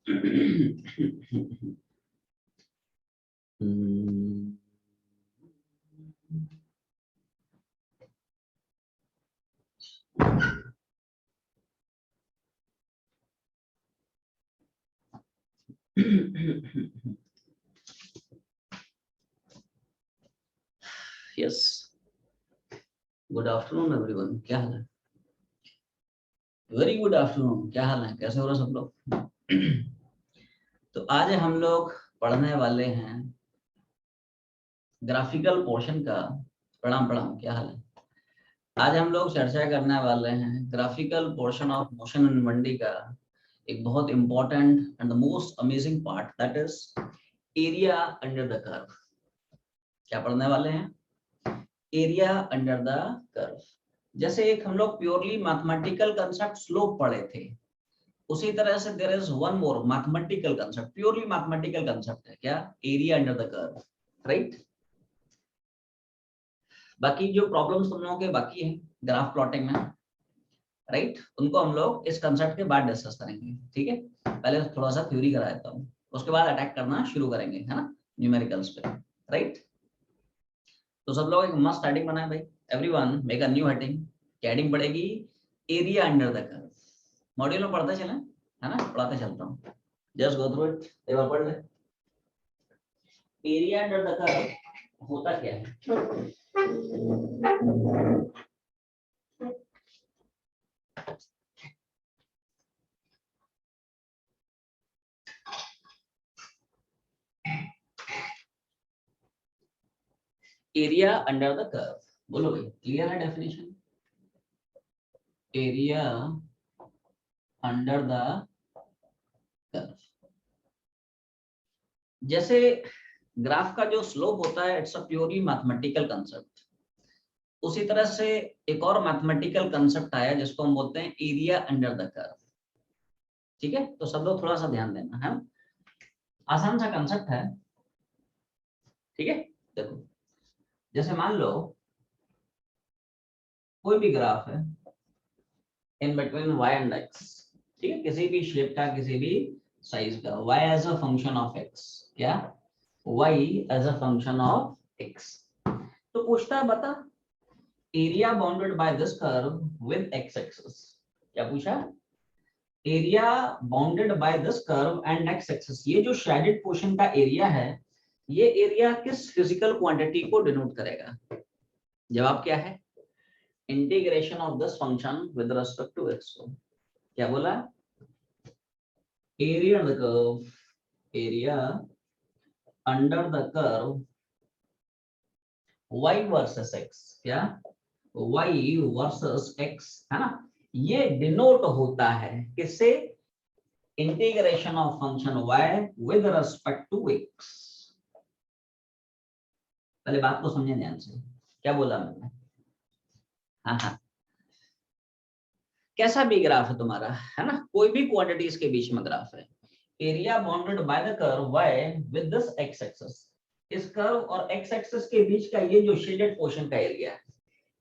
Yes, good afternoon everyone, क्या हाल है? Very good afternoon, क्या हाल है? कैसे हो रहे सब लोग? तो आज हम लोग पढ़ने वाले हैं ग्राफिकल पोर्शन का। प्रणाम प्रणाम, क्या हाल है? आज हम लोग चर्चा करने वाले हैं graphical portion of motion in 1D का एक बहुत important and the most amazing part, that is area under the curve. क्या पढ़ने वाले हैं? Area under the curve. जैसे एक हम लोग प्योरली मैथमेटिकल कंसेप्ट स्लोप पढ़े थे, उसी तरह से there is one more mathematical concept, purely mathematical concept है क्या? Area under the curve, right? बाकी जो प्रॉब्लम्स तुम लोगों के बाकी हैं ग्राफ प्लॉटिंग में, राइट, उनको हम लोग इस कंसेप्ट के बाद डिस्कस करेंगे, ठीक है? पहले थोड़ा सा थ्योरी करा देता हूँ, उसके बाद अटैक करना शुरू करेंगे, है ना, न्यूमेरिकल्स पे, राइट? तो सब लोग एक मस्त हेडिंग बनाए भाई, everyone make a new heading. क्या हेडिंग पड़ेगी? Area under the curve. Module में पढ़ते चलें, है ना, पढ़ाते चलता हूँ, जस्ट गो थ्रू इट, एक बार पढ़ ले। एरिया अंडर द कर्व होता क्या है? एरिया अंडर द कर्व, बोलो भाई, क्लियर है definition? Area under the curve, जैसे ग्राफ का जो स्लोप होता है, it's a purely mathematical concept. उसी तरह से एक और मैथमेटिकल कंसेप्ट आया जिसको हम बोलते हैं एरिया अंडर द कर्व, ठीक है? तो सब लोग थोड़ा सा ध्यान देना है, आसान सा कंसेप्ट है, ठीक है? देखो, जैसे मान लो कोई भी ग्राफ है in between y and x, ठीक है, किसी भी शेप का, किसी भी साइज का, y as a function of x, क्या? y as a function of x। तो पूछता है बता area bounded by this curve with x axis. क्या पूछा? Area bounded by this curve and x axis, ये जो शेडेड पोर्शन का एरिया है, ये एरिया किस फिजिकल क्वांटिटी को डिनोट करेगा? जवाब क्या है? Integration of this function with respect to x। क्या बोला? Area under the curve, area under the curve y versus x, क्या? y वर्सेस x, है ना? ये डिनोट होता है किससे? Integration of function y with respect to x। पहले बात को समझे ध्यान से, क्या बोला मैंने? हाँ हाँ, कैसा भी ग्राफ है तुम्हारा, है ना, कोई भी क्वांटिटीज के बीच में ग्राफ है, area bounded by the curve y with this x axis, इस कर्व और x एक्सिस के बीच का ये जो शेडेड पोर्शन का एरिया है,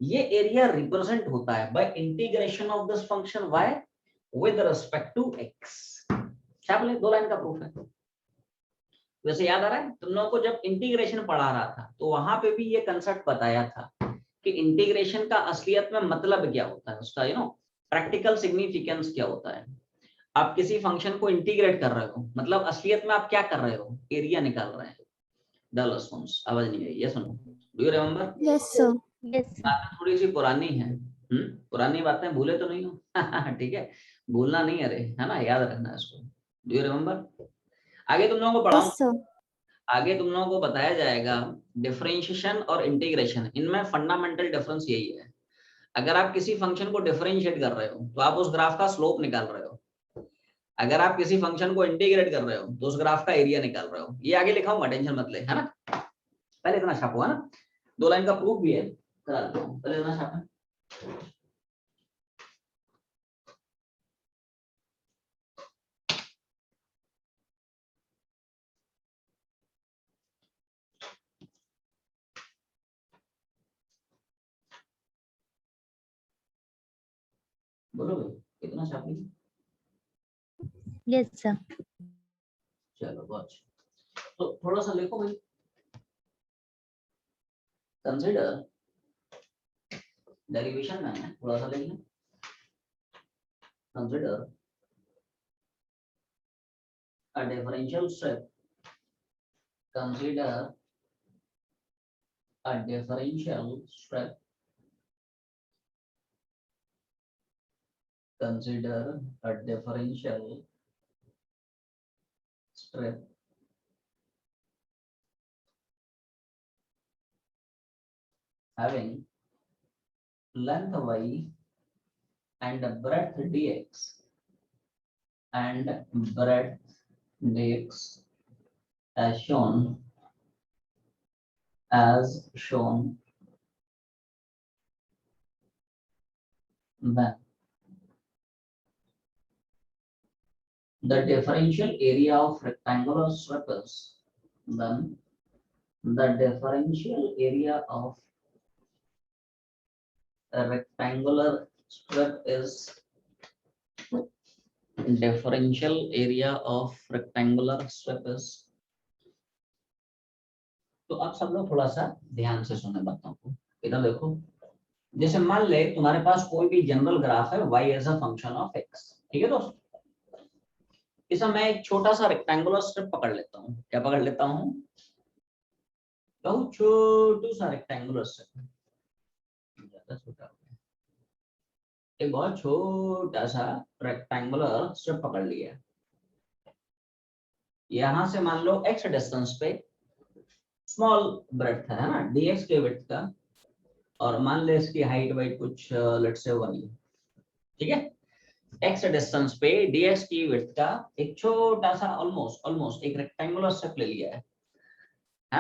ये एरिया रिप्रेजेंट होता है by integration of this function y with respect to x। क्या बोले? दो लाइन का प्रूफ है। वैसे याद आ रहा है तुम लोगों को जब इंटीग्रेशन पढ़ा रहा था तो वहां पे भी ये कंसेप्ट बताया था कि इंटीग्रेशन का असलियत में मतलब क्या होता है, उसका प्रैक्टिकल सिग्निफिकेंस क्या होता है। आप किसी फंक्शन को इंटीग्रेट कर रहे हो, मतलब असलियत में आप क्या कर रहे हो? एरिया निकाल रहे हैं। द रिस्पांस, आवाज नहीं आई, ये सुनो, do you remember? Yes sir. Yes sir. बातें थोड़ी सी पुरानी है, पुरानी बातें भूले तो नहीं हो? ठीक है, भूलना नहीं, अरे है ना, याद रखना इसको। Do you remember? आगे तुम लोगों को पढ़ाऊंगा, यस सर। आगे तुम लोगों को बताया जाएगा डिफरेंशिएशन और इंटीग्रेशन, इनमें फंडामेंटल डिफरेंस यही है। अगर आप किसी फंक्शन को डिफरेंशिएट कर रहे हो तो आप उस ग्राफ का स्लोप निकाल रहे हो, अगर आप किसी फंक्शन को इंटीग्रेट कर रहे हो तो उस ग्राफ का एरिया निकाल रहे हो। ये आगे लिखाऊंगा, टेंशन मत ले, है ना? पहले इतना छापो, है ना, दो लाइन का प्रूफ भी है, करा देता हूं, पहले इतना छापा। बोलो भाई, कितना छापी? Yes sir. चलो बहुत अच्छा। तो थोड़ा सा लिखो भाई, कंसीडर डेरिवेशन में है, थोड़ा सा लिख लें, consider a differential strip, consider a differential strip, consider a differential strip having length y and breadth dx and breadth dx as shown when the differential area of rectangular strip is then the differential area of a rectangular strip is differential area of rectangular strip is। तो आप सब लोग थोड़ा सा ध्यान से सुने बातों को, इधर देखो, जैसे मान ले तुम्हारे पास कोई भी जनरल ग्राफ है y as a function of x, ठीक है दोस्तों। इसमें मैं एक छोटा सा रेक्टेंगुलर स्ट्रिप पकड़ लेता हूँ, क्या पकड़ लेता हूँ, बहुत छोटू सा रेक्टेंगुलर स्ट्रिप, ज्यादा छोटा हो गया, एक बहुत छोटा सा रेक्टेंगुलर स्ट्रिप पकड़ लिया। यहां से मान लो x डिस्टेंस पे स्मॉल ब्रेड्थ है ना, dx के विड्थ का, और मान ले इसकी हाइट बाई कुछ लेट्स से 1 है, ठीक है। x डिस्टेंस पे dx की विड्थ का एक छोटा सा ऑलमोस्ट एक रेक्टेंगुलर स्ट्रिप ले लिया है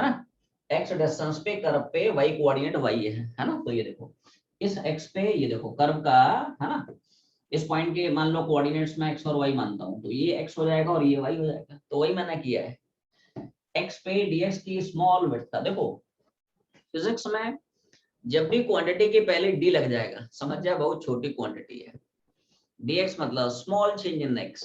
ना। x डिस्टेंस पे कर्व पे y कोऑर्डिनेट y है ना। तो ये देखो इस x पे, ये देखो कर्व का है ना, इस पॉइंट के मान लो कोऑर्डिनेट्स में x और y मानता हूं, तो ये x हो जाएगा और ये y हो जाएगा। तो वही मैंने किया है, x पे dx की स्मॉल विड्थ का। देखो फिजिक्स में जब भी क्वांटिटी के पहले d लग जाएगा, समझ जाए बहुत छोटी क्वांटिटी है। dx मतलब स्मॉल चेंज इन x,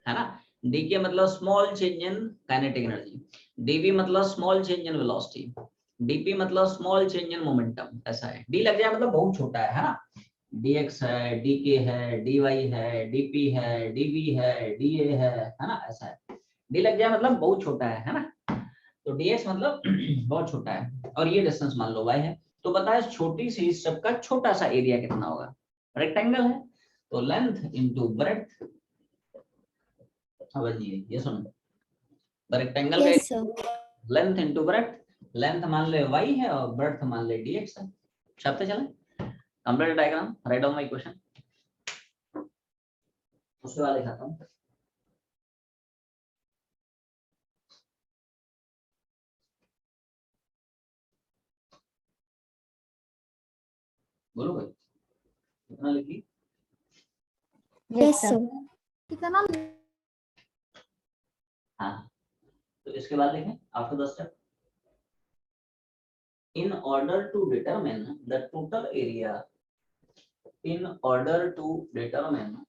है ना। dk मतलब small change in kinetic energy, dv मतलब small change in velocity, dp मतलब स्मॉल चेंज इन मोमेंटम। ऐसा है, d लग जाए मतलब बहुत छोटा है ना। dx है, dk है, dy है, dp है, dv है, da है ना। ऐसा है, d लग जाए मतलब बहुत छोटा है ना। तो dx मतलब बहुत छोटा है, और ये डिस्टेंस मान लो y है। तो बता इस छोटी सी स्ट्रिप का छोटा सा एरिया कितना होगा, रेक्टेंगल है, तो लेंथ इनटू ब्रेड्थ। समझिए, ये सुनो, रेक्टेंगल का लेंथ इनटू ब्रेड्थ, लेंथ मान ले y है और ब्रेड्थ मान ले dx है। छापते चले, complete diagram, write down my question, उसके बाद दिखाता हूं। बोलो भाई, कितना लिखी? Yes sir. कितना? हाँ, तो इसके बाद देखें after the step, in order to determine the total area, in order to determine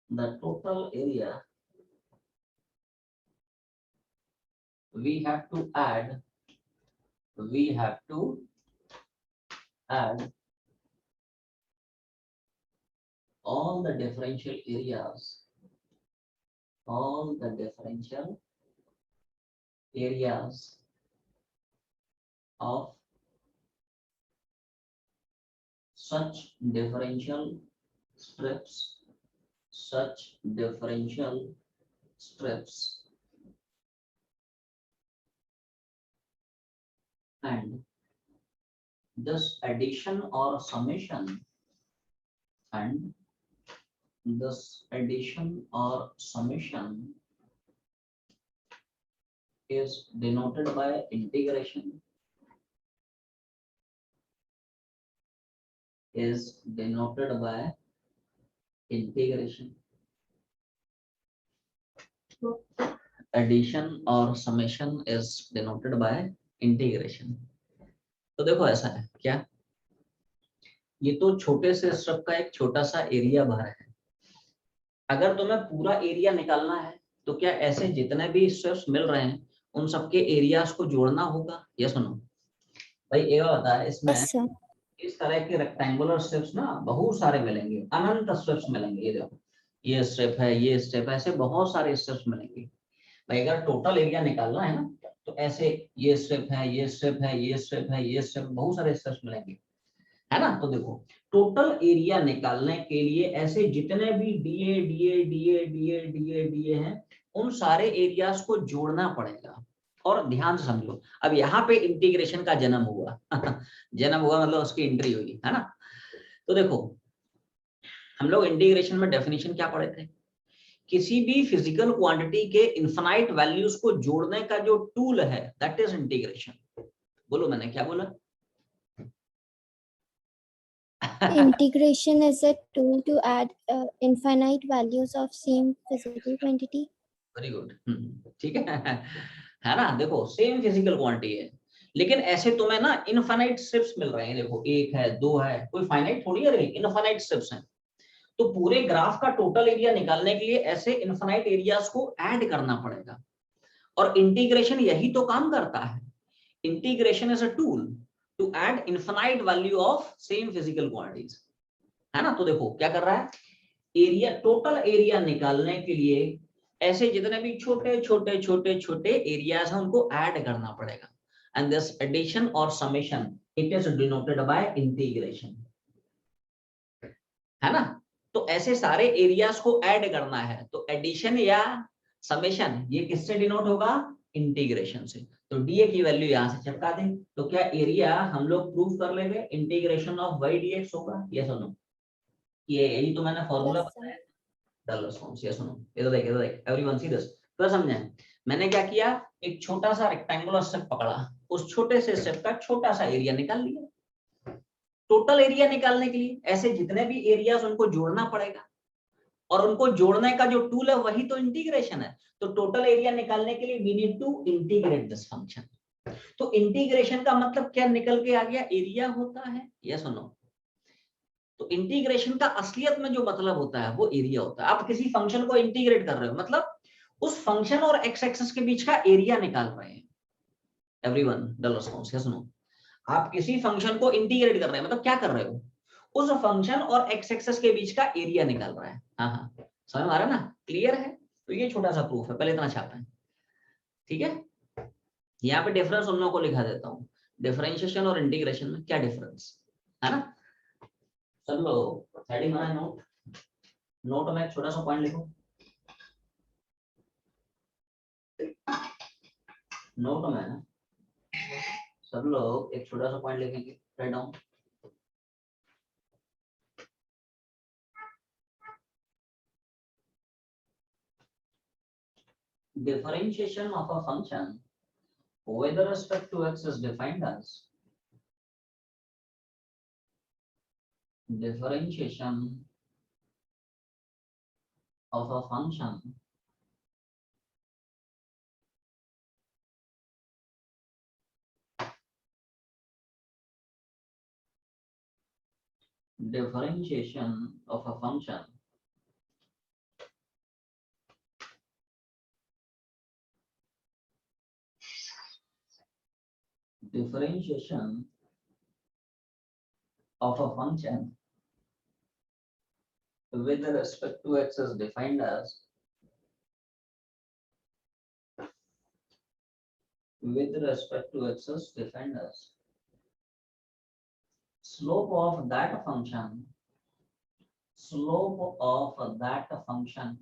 the total area, we have to add all the differential areas of such differential strips and this addition or summation is denoted by integration, addition or summation is denoted by integration। तो देखो ऐसा है क्या, ये तो छोटे से strip का एक छोटा सा एरिया बार है। अगर तुम्हें पूरा एरिया निकालना है तो क्या ऐसे जितने भी स्ट्रिप्स मिल रहे हैं उन सबके एरियाज को जोड़ना होगा? ये सुनो भाई, ये बता है इसमें Yes, sir. इस तरह के रेक्टेंगुलर स्ट्रिप्स ना बहुत सारे मिलेंगे, अनंत स्ट्रिप्स मिलेंगे। ये देखो, ये स्ट्रिप है, ये स्ट्रिप है, ऐसे बहुत सारे स्ट्रिप्स मिलेंगे भाई। अगर टोटल एरिया निकालना है ना तो ऐसे ये स्ट्रिप है, ये स्ट्रिप है, ये स्ट्रिप है, ये स्ट्रिप, बहुत सारे स्ट्रिप्स मिलेंगे, है ना। तो देखो, टोटल एरिया निकालने के लिए ऐसे जितने भी DA DA DA DA DA DA हैं उन सारे एरियाज को जोड़ना पड़ेगा। और ध्यान से समझो, अब यहाँ पे इंटीग्रेशन का जन्म हुआ जन्म हुआ मतलब उसकी एंट्री हुई, है ना। तो देखो, हम लोग इंटीग्रेशन में डेफिनेशन क्या पढ़े थे? किसी भी फिजिकल क्वांटिटी के इनफाइनाइट वैल्यूज को जोड़ने का जो टूल है दैट इज इंटीग्रेशन। बोलो, मैंने क्या बोला? Integration is a tool to add infinite values of same physical quantity. Very good, ठीक है ना। देखो, सेम फिजिकल क्वांटिटी है लेकिन ऐसे तुम्हें ना इनफाइनाइट स्ट्रिप्स मिल रहे हैं। देखो, एक है, दो है, कोई फाइनाइट थोड़ी है, इनफाइनाइट स्ट्रिप्स हैं। तो पूरे ग्राफ का टोटल एरिया निकालने के लिए ऐसे इनफाइनाइट एरियाज को ऐड करना पड़ेगा और इंटीग्रेशन यही तो काम करता है। Integration is a tool to add infinite value of same physical quantities, है ना। तो देखो क्या कर रहा है, एरिया, टोटल एरिया निकालने के लिए ऐसे जितने भी छोटे छोटे छोटे छोटे एरियाज हैं उनको ऐड करना पड़ेगा। एंड दिस एडिशन और summation it is denoted by integration, है ना। तो ऐसे सारे एरियाज को ऐड करना है तो एडिशन या समेशन ये किससे डिनोट होगा? इंटीग्रेशन से। तो डीए की वैल्यू यहां से चिपका दें तो क्या एरिया हम लोग प्रूव कर लेंगे इंटीग्रेशन ऑफ वाई डीएक्स होगा? ये सुनो, ये यही तो मैंने फॉर्मूला Yes, sir. बताया। डल रिस्पॉन्स, ये सुनो, इधर देख एवरीवन सी दिस। तो समझे मैंने क्या किया? एक छोटा सा रेक्टेंगुलर स्टेप पकड़ा, उस छोटे से स्टेप का छोटा सा एरिया निकाल लिया। टोटल एरिया निकालने के लिए ऐसे जितने भी एरियाज उनको जोड़ना पड़ेगा और उनको जोड़ने का जो टूल है वही तो इंटीग्रेशन है। तो टोटल एरिया निकालने के लिए we need to integrate this function. तो इंटीग्रेशन का मतलब क्या निकल के आ गया? एरिया होता है। ये सुनो, तो इंटीग्रेशन का असलियत में जो मतलब होता है वो एरिया होता है। आप किसी फंक्शन को इंटीग्रेट कर रहे हो मतलब उस फंक्शन और एक्स एक्सिस के बीच का एरिया निकाल रहे हैं। एवरीवन डल रिस्पॉन्स, ये सुनो, आप किसी फंक्शन को इंटीग्रेट कर रहे हैं मतलब क्या कर रहे हो? उस फंक्शन और एक्स एक्सिस के बीच का एरिया निकाल रहा है। हाँ हाँ, समझ में आ रहा है ना? क्लियर है? तो ये छोटा सा प्रूफ है, पहले इतना छापा है, ठीक है। यहाँ पे डिफरेंस उन लोगों को लिखा देता हूँ। डिफरेंशिएशन और इंटीग्रेशन में क्या डिफरेंस है ना। चलो, हेडिंग बनाए नोट, नोट में एक छोटा सा पॉइंट लिखो। नोट में ना सब लोग एक छोटा सा पॉइंट लिखेंगे, write down. Differentiation of a function with respect to x is defined as differentiation of a function differentiation of a function differentiation of a function with respect to x is defined as with respect to x is defined as slope of that function, slope of that function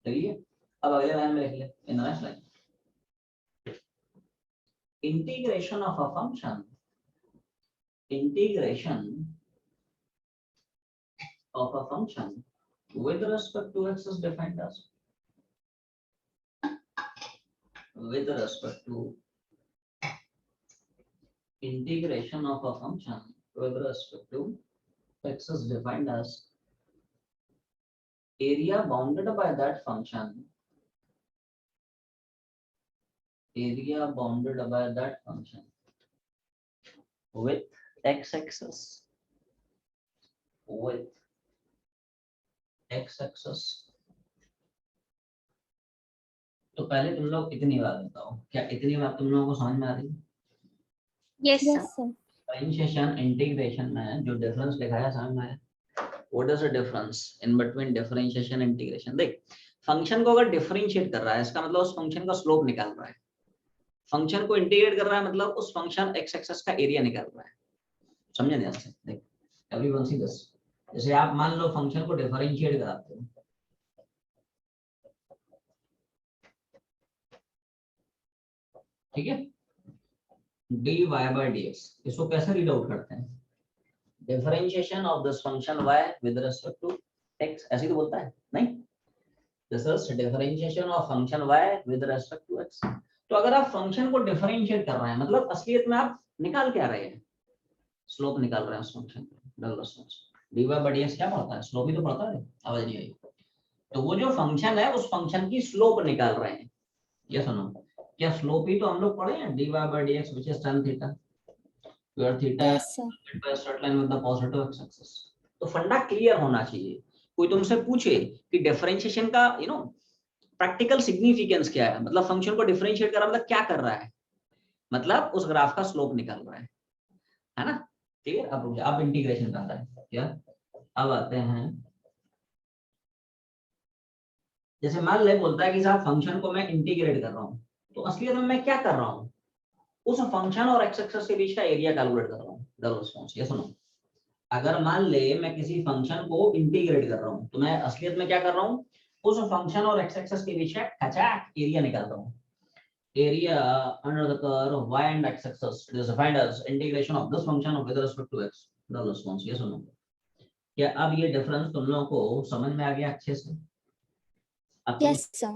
चलिए अब अगले line में लिख ले, in the next line integration of a function, integration of a function with respect to x is defined as with respect to integration of a function with respect to x is defined as area bounded by that function area bounded by that function with x-axis, with x-axis। तो पहले तुम लोग इतनी बात बताओ, क्या इतनी बात तुम लोगों को समझ में आ रही है? Yes, sir. Yes, sir. Differentiation integration में जो डिफरेंस दिखाया समझ में आया? What is the difference in between differentiation and integration? देख, फंक्शन को अगर डिफरेंशिएट कर रहा है, इसका मतलब उस फंक्शन का स्लोप निकाल रहा है। फंक्शन को इंटीग्रेट कर रहा है, मतलब उस फंक्शन एक्स एक्सिस का एरिया निकाल रहा है। समझे ध्यान से? देख, एवरीवन सी दिस। जैसे आप मान लो फंक्शन को डिफरेंशिएट कराते हो, ठीक है, dy by dx, इसको कैसे रीड आउट करते हैं? Differentiation of this function y with respect to x, ऐसे तो बोलता है नहीं? This is differentiation of function y with respect to x। तो अगर आप फंक्शन को डिफरेंशिएट कर रहे हैं, मतलब असलियत में आप निकाल क्या रहे हैं? स्लोप निकाल रहे हैं उस फंक्शन का। dy by dx क्या पड़ता है? स्लोप ही तो पड़ता है। आवाज नहीं आई? तो वो जो फंक्शन है उस फंक्शन की स्लोप निकाल रहे हैं। ये सुनो, क्या स्लोप ही तो हम लोग पढ़े हैं, dy by dx which is tan theta where theta Yes, sir. by a straight line with the positive x axis। तो फंडा क्लियर होना चाहिए। कोई तुमसे पूछे कि डिफरेंशिएशन का प्रैक्टिकल सिग्निफिकेंस क्या है, मतलब फंक्शन को डिफरेंशिएट कर रहा है, मतलब क्या कर रहा है? मतलब उस ग्राफ का स्लोप निकाल रहा है ना? ठीक है, अब इंटीग्रेशन करता है क्या? अब आते हैं, जैसे मान ले बोलता है कि साहब फंक्शन को मैं इंटीग्रेट कर रहा हूँ, तो असलियत में मैं क्या कर रहा हूँ? उस फंक्शन और एक्स एक्सिस के बीच का एरिया कैलकुलेट कर रहा हूँ। Double response. ये सुनो, अगर मान ले मैं किसी फंक्शन को इंटीग्रेट कर रहा हूँ, तो मैं असलियत में क्या कर रहा हूँ? उस फंक्शन और एक्स एक्सिस के बीच का खचाक एरिया निकाल रहा हूँ। area under the curve y and x axis, it is defined as integration of this function with respect to x। Double response. ये सुनो, क्या अब ये डिफरेंस तुम लोगों को समझ में आ गया अच्छे से? अब तुम Yes, sir.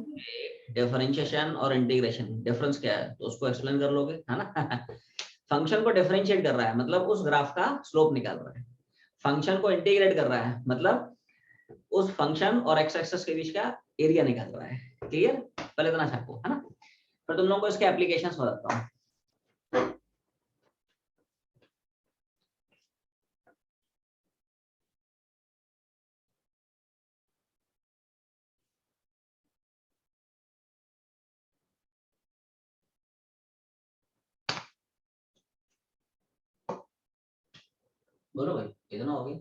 डिफरेंशिएशन और इंटीग्रेशन डिफरेंस क्या है तो उसको एक्सप्लेन कर लोगे, है ना? फंक्शन को डिफरेंशिएट कर रहा है, मतलब उस ग्राफ का स्लोप निकाल रहा है। फंक्शन को इंटीग्रेट कर रहा है, मतलब उस फंक्शन और एक्स एक्सिस के बीच का एरिया निकाल रहा है। क्लियर? पहले इतना छापो, है ना? फिर तुम लोगों को इसके एप्लीकेशंस बताता हूँ। बोलो भाई, कितना हो गया?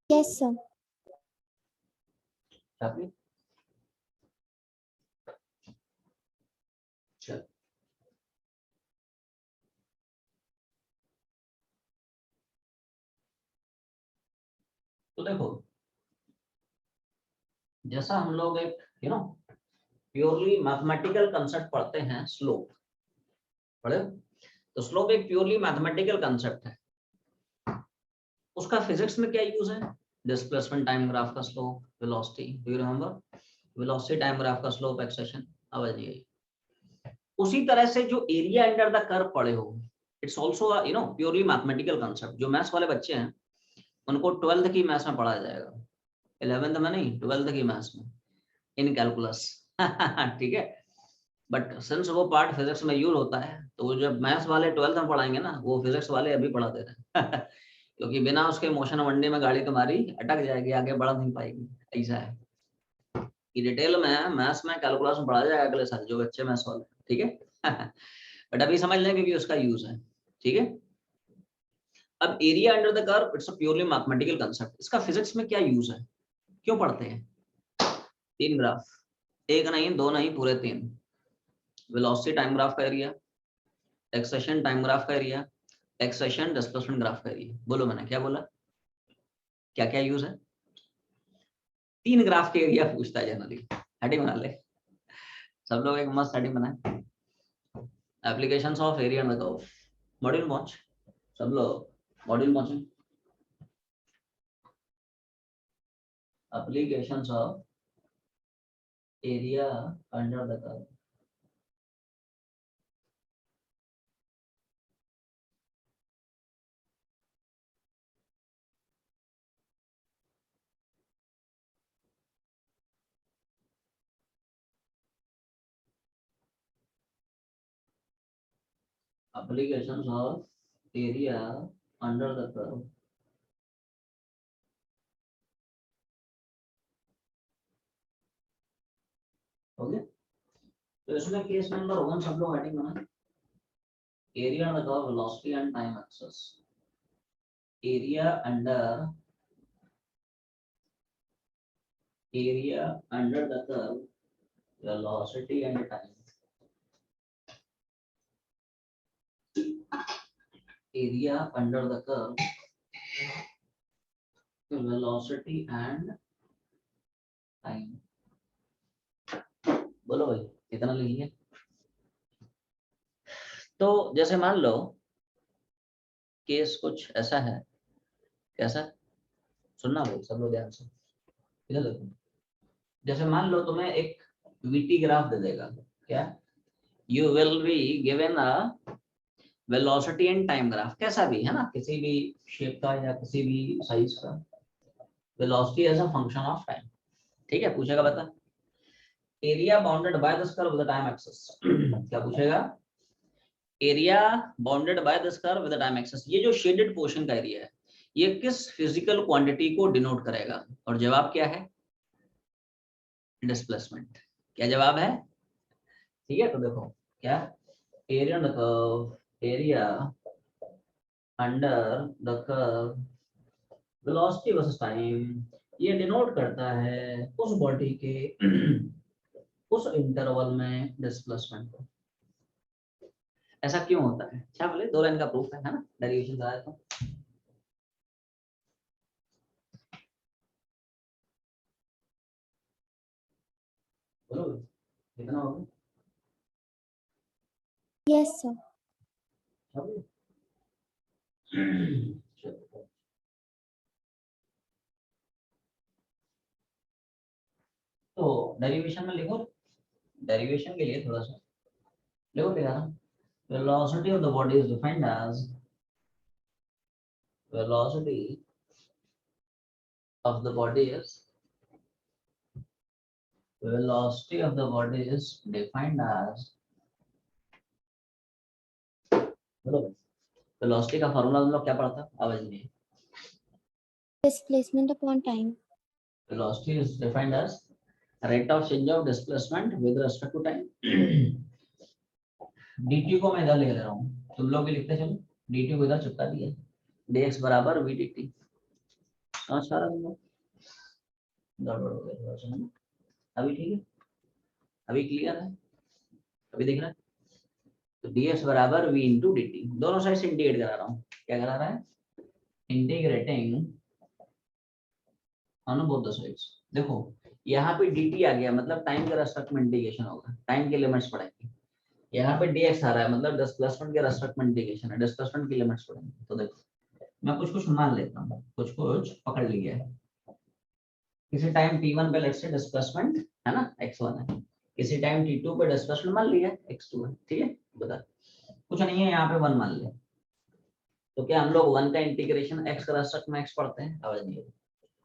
Yes, sir. छापी? चल, तो देखो, जैसा हम लोग एक प्योरली मैथमेटिकल कंसेप्ट पढ़ते हैं, स्लोप पढ़े? तो स्लोप एक प्योरली मैथमेटिकल कंसेप्ट है। उसका फिजिक्स में क्या यूज है? डिस्प्लेसमेंट टाइम ग्राफ का slope, velocity, do you remember? Velocity time graph का स्लोप, एक्सेशन। आवाज नहीं आई? उसी तरह से जो एरिया अंडर द कर्व पढ़े हो, it's also purely mathematical concept. जो मैथ्स वाले बच्चे हैं उनको 12th की मैथ्स में पढ़ाया जाएगा, 11th में नहीं, 12th की मैथ्स में, इन कैलकुलस। ठीक है, बट सिंस वो पार्ट फिजिक्स में यूज होता है, तो वो जब मैथ्स वाले 12th में पढ़ाएंगे ना, वो फिजिक्स वाले अभी पढ़ा दे रहे हैं। क्योंकि बिना उसके मोशन वनडे में गाड़ी तुम्हारी अटक जाएगी, आगे बढ़ नहीं पाएगी। ऐसा है कि डिटेल में मैथ्स में कैलकुलस में पढ़ाया जाएगा अगले साल, जो बच्चे मैथ्स वाले, ठीक है। बट अभी समझ लें क्योंकि उसका यूज है, ठीक है। अब area under the curve, it's a purely mathematical concept. इसका फिजिक्स में क्या यूज है, क्यों पढ़ते हैं? 3 ग्राफ, एक नहीं, 2 नहीं, पूरे 3। वेलोसिटी टाइम ग्राफ का एरिया, एक्सेशन टाइम ग्राफ का एरिया, एक्सेशन डिस्प्लेसमेंट ग्राफ का एरिया। बोलो मैंने क्या बोला? क्या क्या यूज है? 3 ग्राफ के एरिया पूछता है जनरली। हेडिंग बना ले सब लोग, एक मस्त हेडिंग बनाए, applications of area and the curve. Module पहुंच सब लोग, मॉड्यूल पहुंचे। Applications of area under the curve. applications of area under the curve. Okay, तो इसमें केस नंबर 1 सब लोग हेडिंग बना, area under curve, velocity and time axes. Area under the curve, velocity and time. Area under the curve, velocity and time. बोलो भाई कितना लिखेंगे? तो जैसे मान लो केस कुछ ऐसा है, कैसा? सुनना भाई सब लोग ध्यान से, इधर देखो. जैसे मान लो तुम्हें एक वीटी ग्राफ दे देगा, क्या? You will be given a velocity and time graph, कैसा भी है ना, किसी भी शेप का या किसी भी साइज का, velocity as a function of time. ठीक है, पूछेगा बता area bounded by this curve with the time axis. क्या पूछेगा? Area bounded by this curve with the time axis, ये जो शेडेड पोर्शन का एरिया है ये किस फिजिकल क्वांटिटी को डिनोट करेगा? और जवाब क्या है? डिस्प्लेसमेंट. क्या जवाब है? ठीक है, तो देखो क्या, area under curve, area under the curve, velocity versus time, ये डिनोट करता है उस बॉडी के उस इंटरवल में डिस्प्लेसमेंट को. ऐसा क्यों होता है? क्या बोले, 2 लाइन का प्रूफ है ना, डेरिवेशन आया तो. बोलो कितना होगा? Yes, sir. तो डेरिवेशन में लिखो, डेरिवेशन के लिए थोड़ा सा लिखो, क्या था? velocity of the body is defined as velocity of the body is velocity of the body is defined as, बोलो वेलोसिटी का फार्मूला हम लोग क्या पढ़ा था? आवाज नहीं. Displacement upon time. Velocity is defined as rate of change of displacement with respect to time. dt को मैं इधर लिख ले रहा हूँ, तुम लोग भी लिखते चलो. dt को इधर चिपका दिया, dx बराबर v dt. समझ पा रहा तुम लोग? गड़बड़ हो गया थोड़ा सा ना. अभी ठीक है, अभी क्लियर है, अभी दिख रहा है? तो dx बराबर v इंटू डी टी, दोनों साइड से इंटीग्रेट करा रहा हूँ. क्या करा रहा है? Integrating on both the sides. देखो यहाँ पे dt आ गया, मतलब टाइम के रेस्पेक्ट में इंटीग्रेशन होगा, टाइम के लिमिट्स पढ़ेंगे. यहाँ पे dx आ रहा है, मतलब डिस्प्लेसमेंट के रेस्पेक्ट में इंटीग्रेशन है, डिस्प्लेसमेंट की लिमिट्स पढ़ेंगे. तो देखो मैं कुछ कुछ मान लेता हूँ, कुछ कुछ पकड़ लिया है. किसी टाइम t1 पे लेट्स से डिस्प्लेसमेंट है ना x1 है, किसी टाइम t2 पे डिस्प्लेसमेंट मान लिया x2 है. ठीक है, बता कुछ नहीं है, यहाँ पे 1 मान लिया. तो क्या हम लोग 1 का इंटीग्रेशन x का रेस्पेक्ट में x पढ़ते हैं? आवाज नहीं है.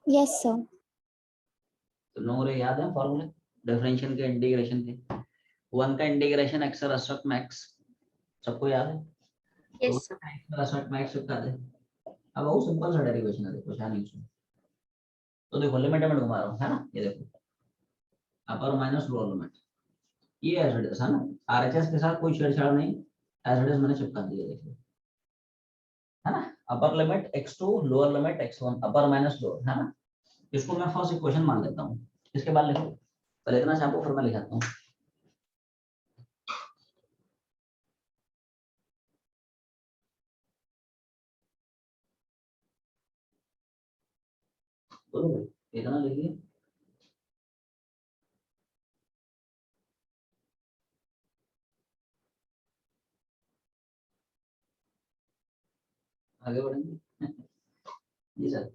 Yes, sir. तो नोरे याद है फॉर्मूले डिफरेंशियल के, इंटीग्रेशन के? 1 का इंटीग्रेशन x का रेस्पेक्ट में x, सबको याद है? Yes, sir. x का रेस्पेक्ट में x चिपका दे. अब बहुत सिंपल सा डेरिवेशन है, देखो क्या नहीं उसमें. तो देखो लिमिट में घुमा रहा हूँ, है ना, ये देखो अपर माइनस लोअर लिमिट, ये एज इट इज है ना, आरएचएस के साथ कोई छेड़छाड़ नहीं, एज इट इज मैंने चिपका दिया. देखो है ना, upper limit x2, lower limit x1, अपर माइनस लोअर, है ना. इसको मैं फर्स्ट इक्वेशन मान लेता हूँ. इसके बाद लिखो, पहले इतना चाहो फिर मैं लिखाता हूँ. बोलो भाई इतना लिखिए. आगे बढ़ेंगे. जी सर.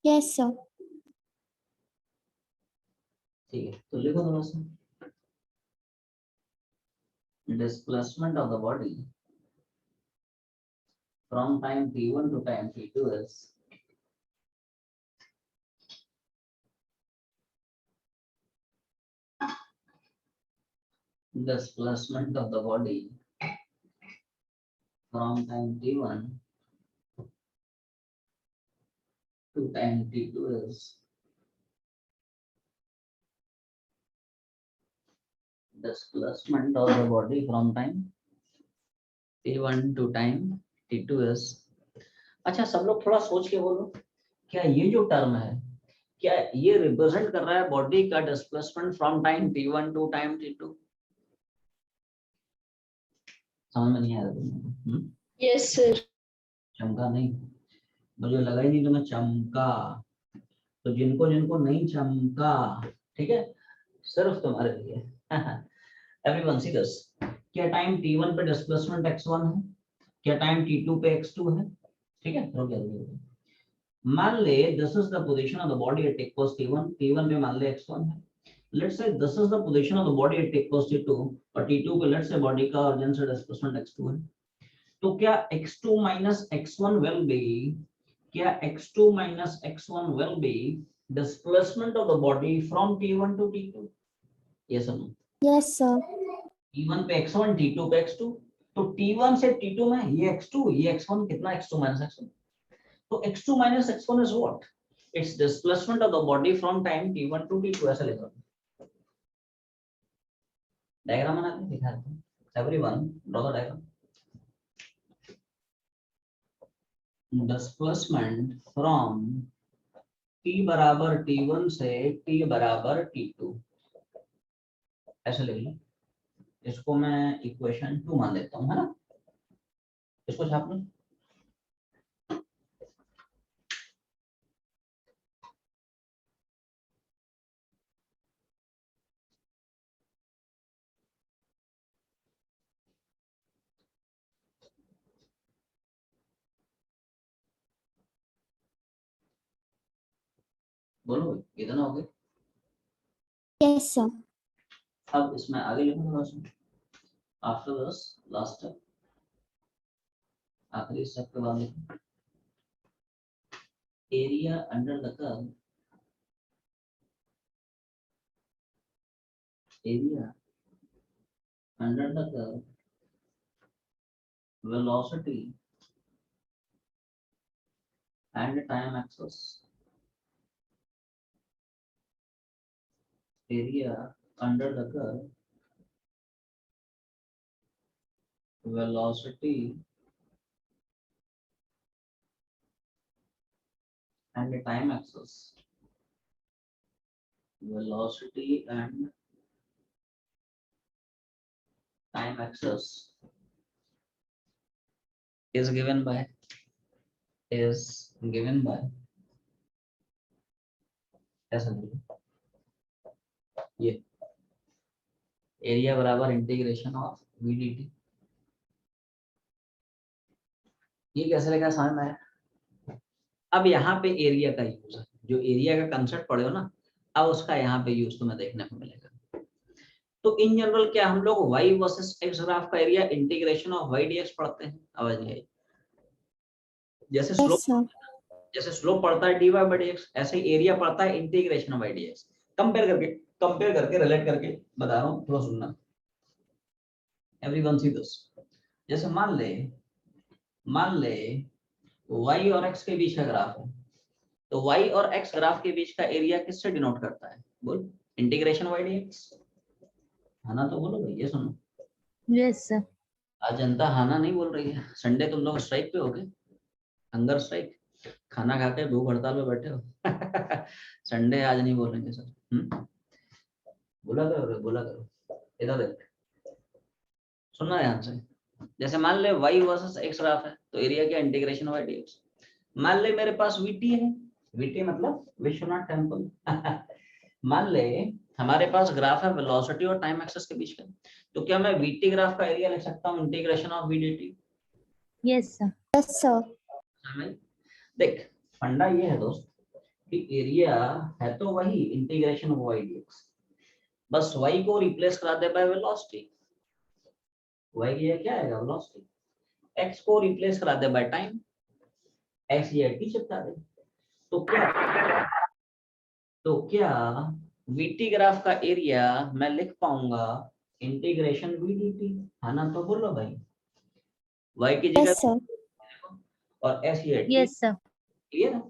Yes, sir. ठीक है, तो लिखो थोड़ा सा. Displacement of the body from time t1 to time t2 is displacement of the body from time t1 to time t2 is displacement of the body from time t1 to time t2 is। अच्छा सब लोग थोड़ा सोच के बोलो, क्या ये जो टर्म है क्या ये रिप्रेजेंट कर रहा है बॉडी का displacement from time t1 to time t2? समझ में नहीं आया तुमको? Yes sir. चमका नहीं, मुझे लगा ही नहीं तुम्हें चमका। तो जिनको जिनको नहीं चमका, ठीक है, सिर्फ तुम्हारे लिए। एवरीवन सी दिस, क्या टाइम t1 पे डिस्प्लेसमेंट x1 है, क्या टाइम t2 पे x2 है? ठीक है, रुक जाओ। मान ले this is the position of the body eight equals t1 पे मान ले x1 है। Let's say this is the position of the body eight equals t2 और t2 पे लेट्स से बॉडी का ओरिजिन से डिस्प्लेसमेंट x2 है। तो क्या x2 minus x1 will be, क्या x2 minus x1 will be displacement of the body from t1 to t2? yes or no? Yes, sir. t1 पे x1, t2 पे x2, तो t1 से t2 में ये x2 ये x1, कितना x2 minus x1? तो x2 minus x1 is what? It's displacement of the body from time t1 to t2, ऐसा लिख रहा हूँ। डायग्राम बना के दिखा देता हूँ। Everyone draw the diagram. Displacement from t बराबर t1 से t बराबर t2, ऐसे लिख लो। इसको मैं इक्वेशन 2 मान लेता हूँ, है ना? इसको छाप लो। बोलो कितना हो गया? Yes, sir. अब इसमें आगे लिखो थोड़ा सा। आफ्टर दिस लास्ट स्टेप, आखिरी स्टेप के बाद लिखो area under the curve, area under the curve, velocity and time axes, area under the curve, velocity and time axis, velocity and time axis is given by ऐसा ये area बराबर integration of v dt। ये कैसे लगा समझ में आया? अब यहाँ पे एरिया का यूज है, जो एरिया का कंसेप्ट पढ़े हो ना, अब उसका यहाँ पे यूज तुम्हें देखने को मिलेगा। तो इन जनरल क्या हम लोग y वर्सेस x ग्राफ का area integration of y dx पढ़ते हैं? आवाज नहीं आई? जैसे Yes, sir. स्लोप पड़ता है dy by dx, ऐसे एरिया पड़ता है integration of y dx। Compare करके रिलेट करके बता रहा हूँ, थोड़ा सुनना। एवरीवन सी दिस, जैसे मान ले y और x के बीच का ग्राफ है, तो y और x ग्राफ के बीच का एरिया किससे डिनोट करता है? बोल, इंटीग्रेशन y dx, है ना? तो बोलो भाई, ये सुनो। Yes sir. आज जनता हाना नहीं बोल रही है। संडे तुम लोग स्ट्राइक पे हो गए, हंगर स्ट्राइक, खाना खा के भूख हड़ताल पे बैठे हो। संडे आज नहीं बोलेंगे सर। बोला करो। इधर देख, सुनना ध्यान से। जैसे मान ले y वर्सेस x ग्राफ है, तो एरिया क्या? Integration y dx। मान ले मेरे पास vt है, vt मतलब विश्वनाथ टेम्पल। मान ले हमारे पास ग्राफ है वेलोसिटी और टाइम एक्सेस के बीच का, तो क्या मैं vt ग्राफ का एरिया लिख सकता हूँ integration of v dt? Yes sir. Yes, sir. देख, फंडा ये है दोस्त कि एरिया है तो वही इंटीग्रेशन ऑफ y dx, बस y को रिप्लेस करा दे बाय वेलोसिटी। y की क्या आएगा? वेलोसिटी। x को रिप्लेस करा दे बाय टाइम, x ये t चिपका दे। तो क्या vt ग्राफ का एरिया मैं लिख पाऊंगा इंटीग्रेशन वी dt, है ना? तो बोलो भाई, y की जगह Yes, sir. और s ये t, Yes, sir. क्लियर है?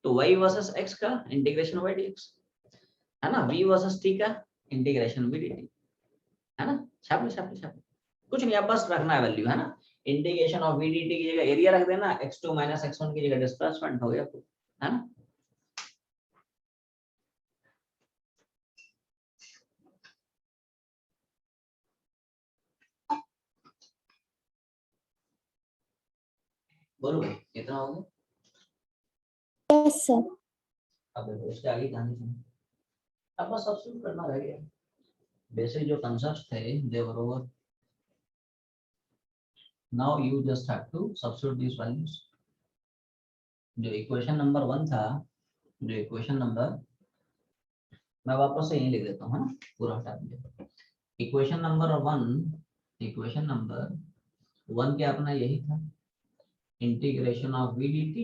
तो y वर्सेस x का इंटीग्रेशन y dx, है ना? v वर्सेस t का इंटीग्रेशन v dt, है ना? छाप लो, कुछ नहीं, अब बस रखना है वैल्यू, है ना? इंटीग्रेशन ऑफ v dt की जगह एरिया रख देना, x2 - x1 की जगह डिस्प्लेसमेंट हो गया, है ना? बोलो भाई, कितना हो गया? Yes, sir. अब देखो इसके आगे कहानी सुनो, अब बस सब्स्टिट्यूट करना रह गया। बेसिक जो कंसेप्ट्स थे they were over, now you just have to substitute this values. जो इक्वेशन नंबर 1 था, जो इक्वेशन नंबर, मैं वापस से यही लिख देता हूँ, है ना? पूरा हटा दीजिए। इक्वेशन नंबर 1 क्या अपना यही था, इंटीग्रेशन ऑफ v dt,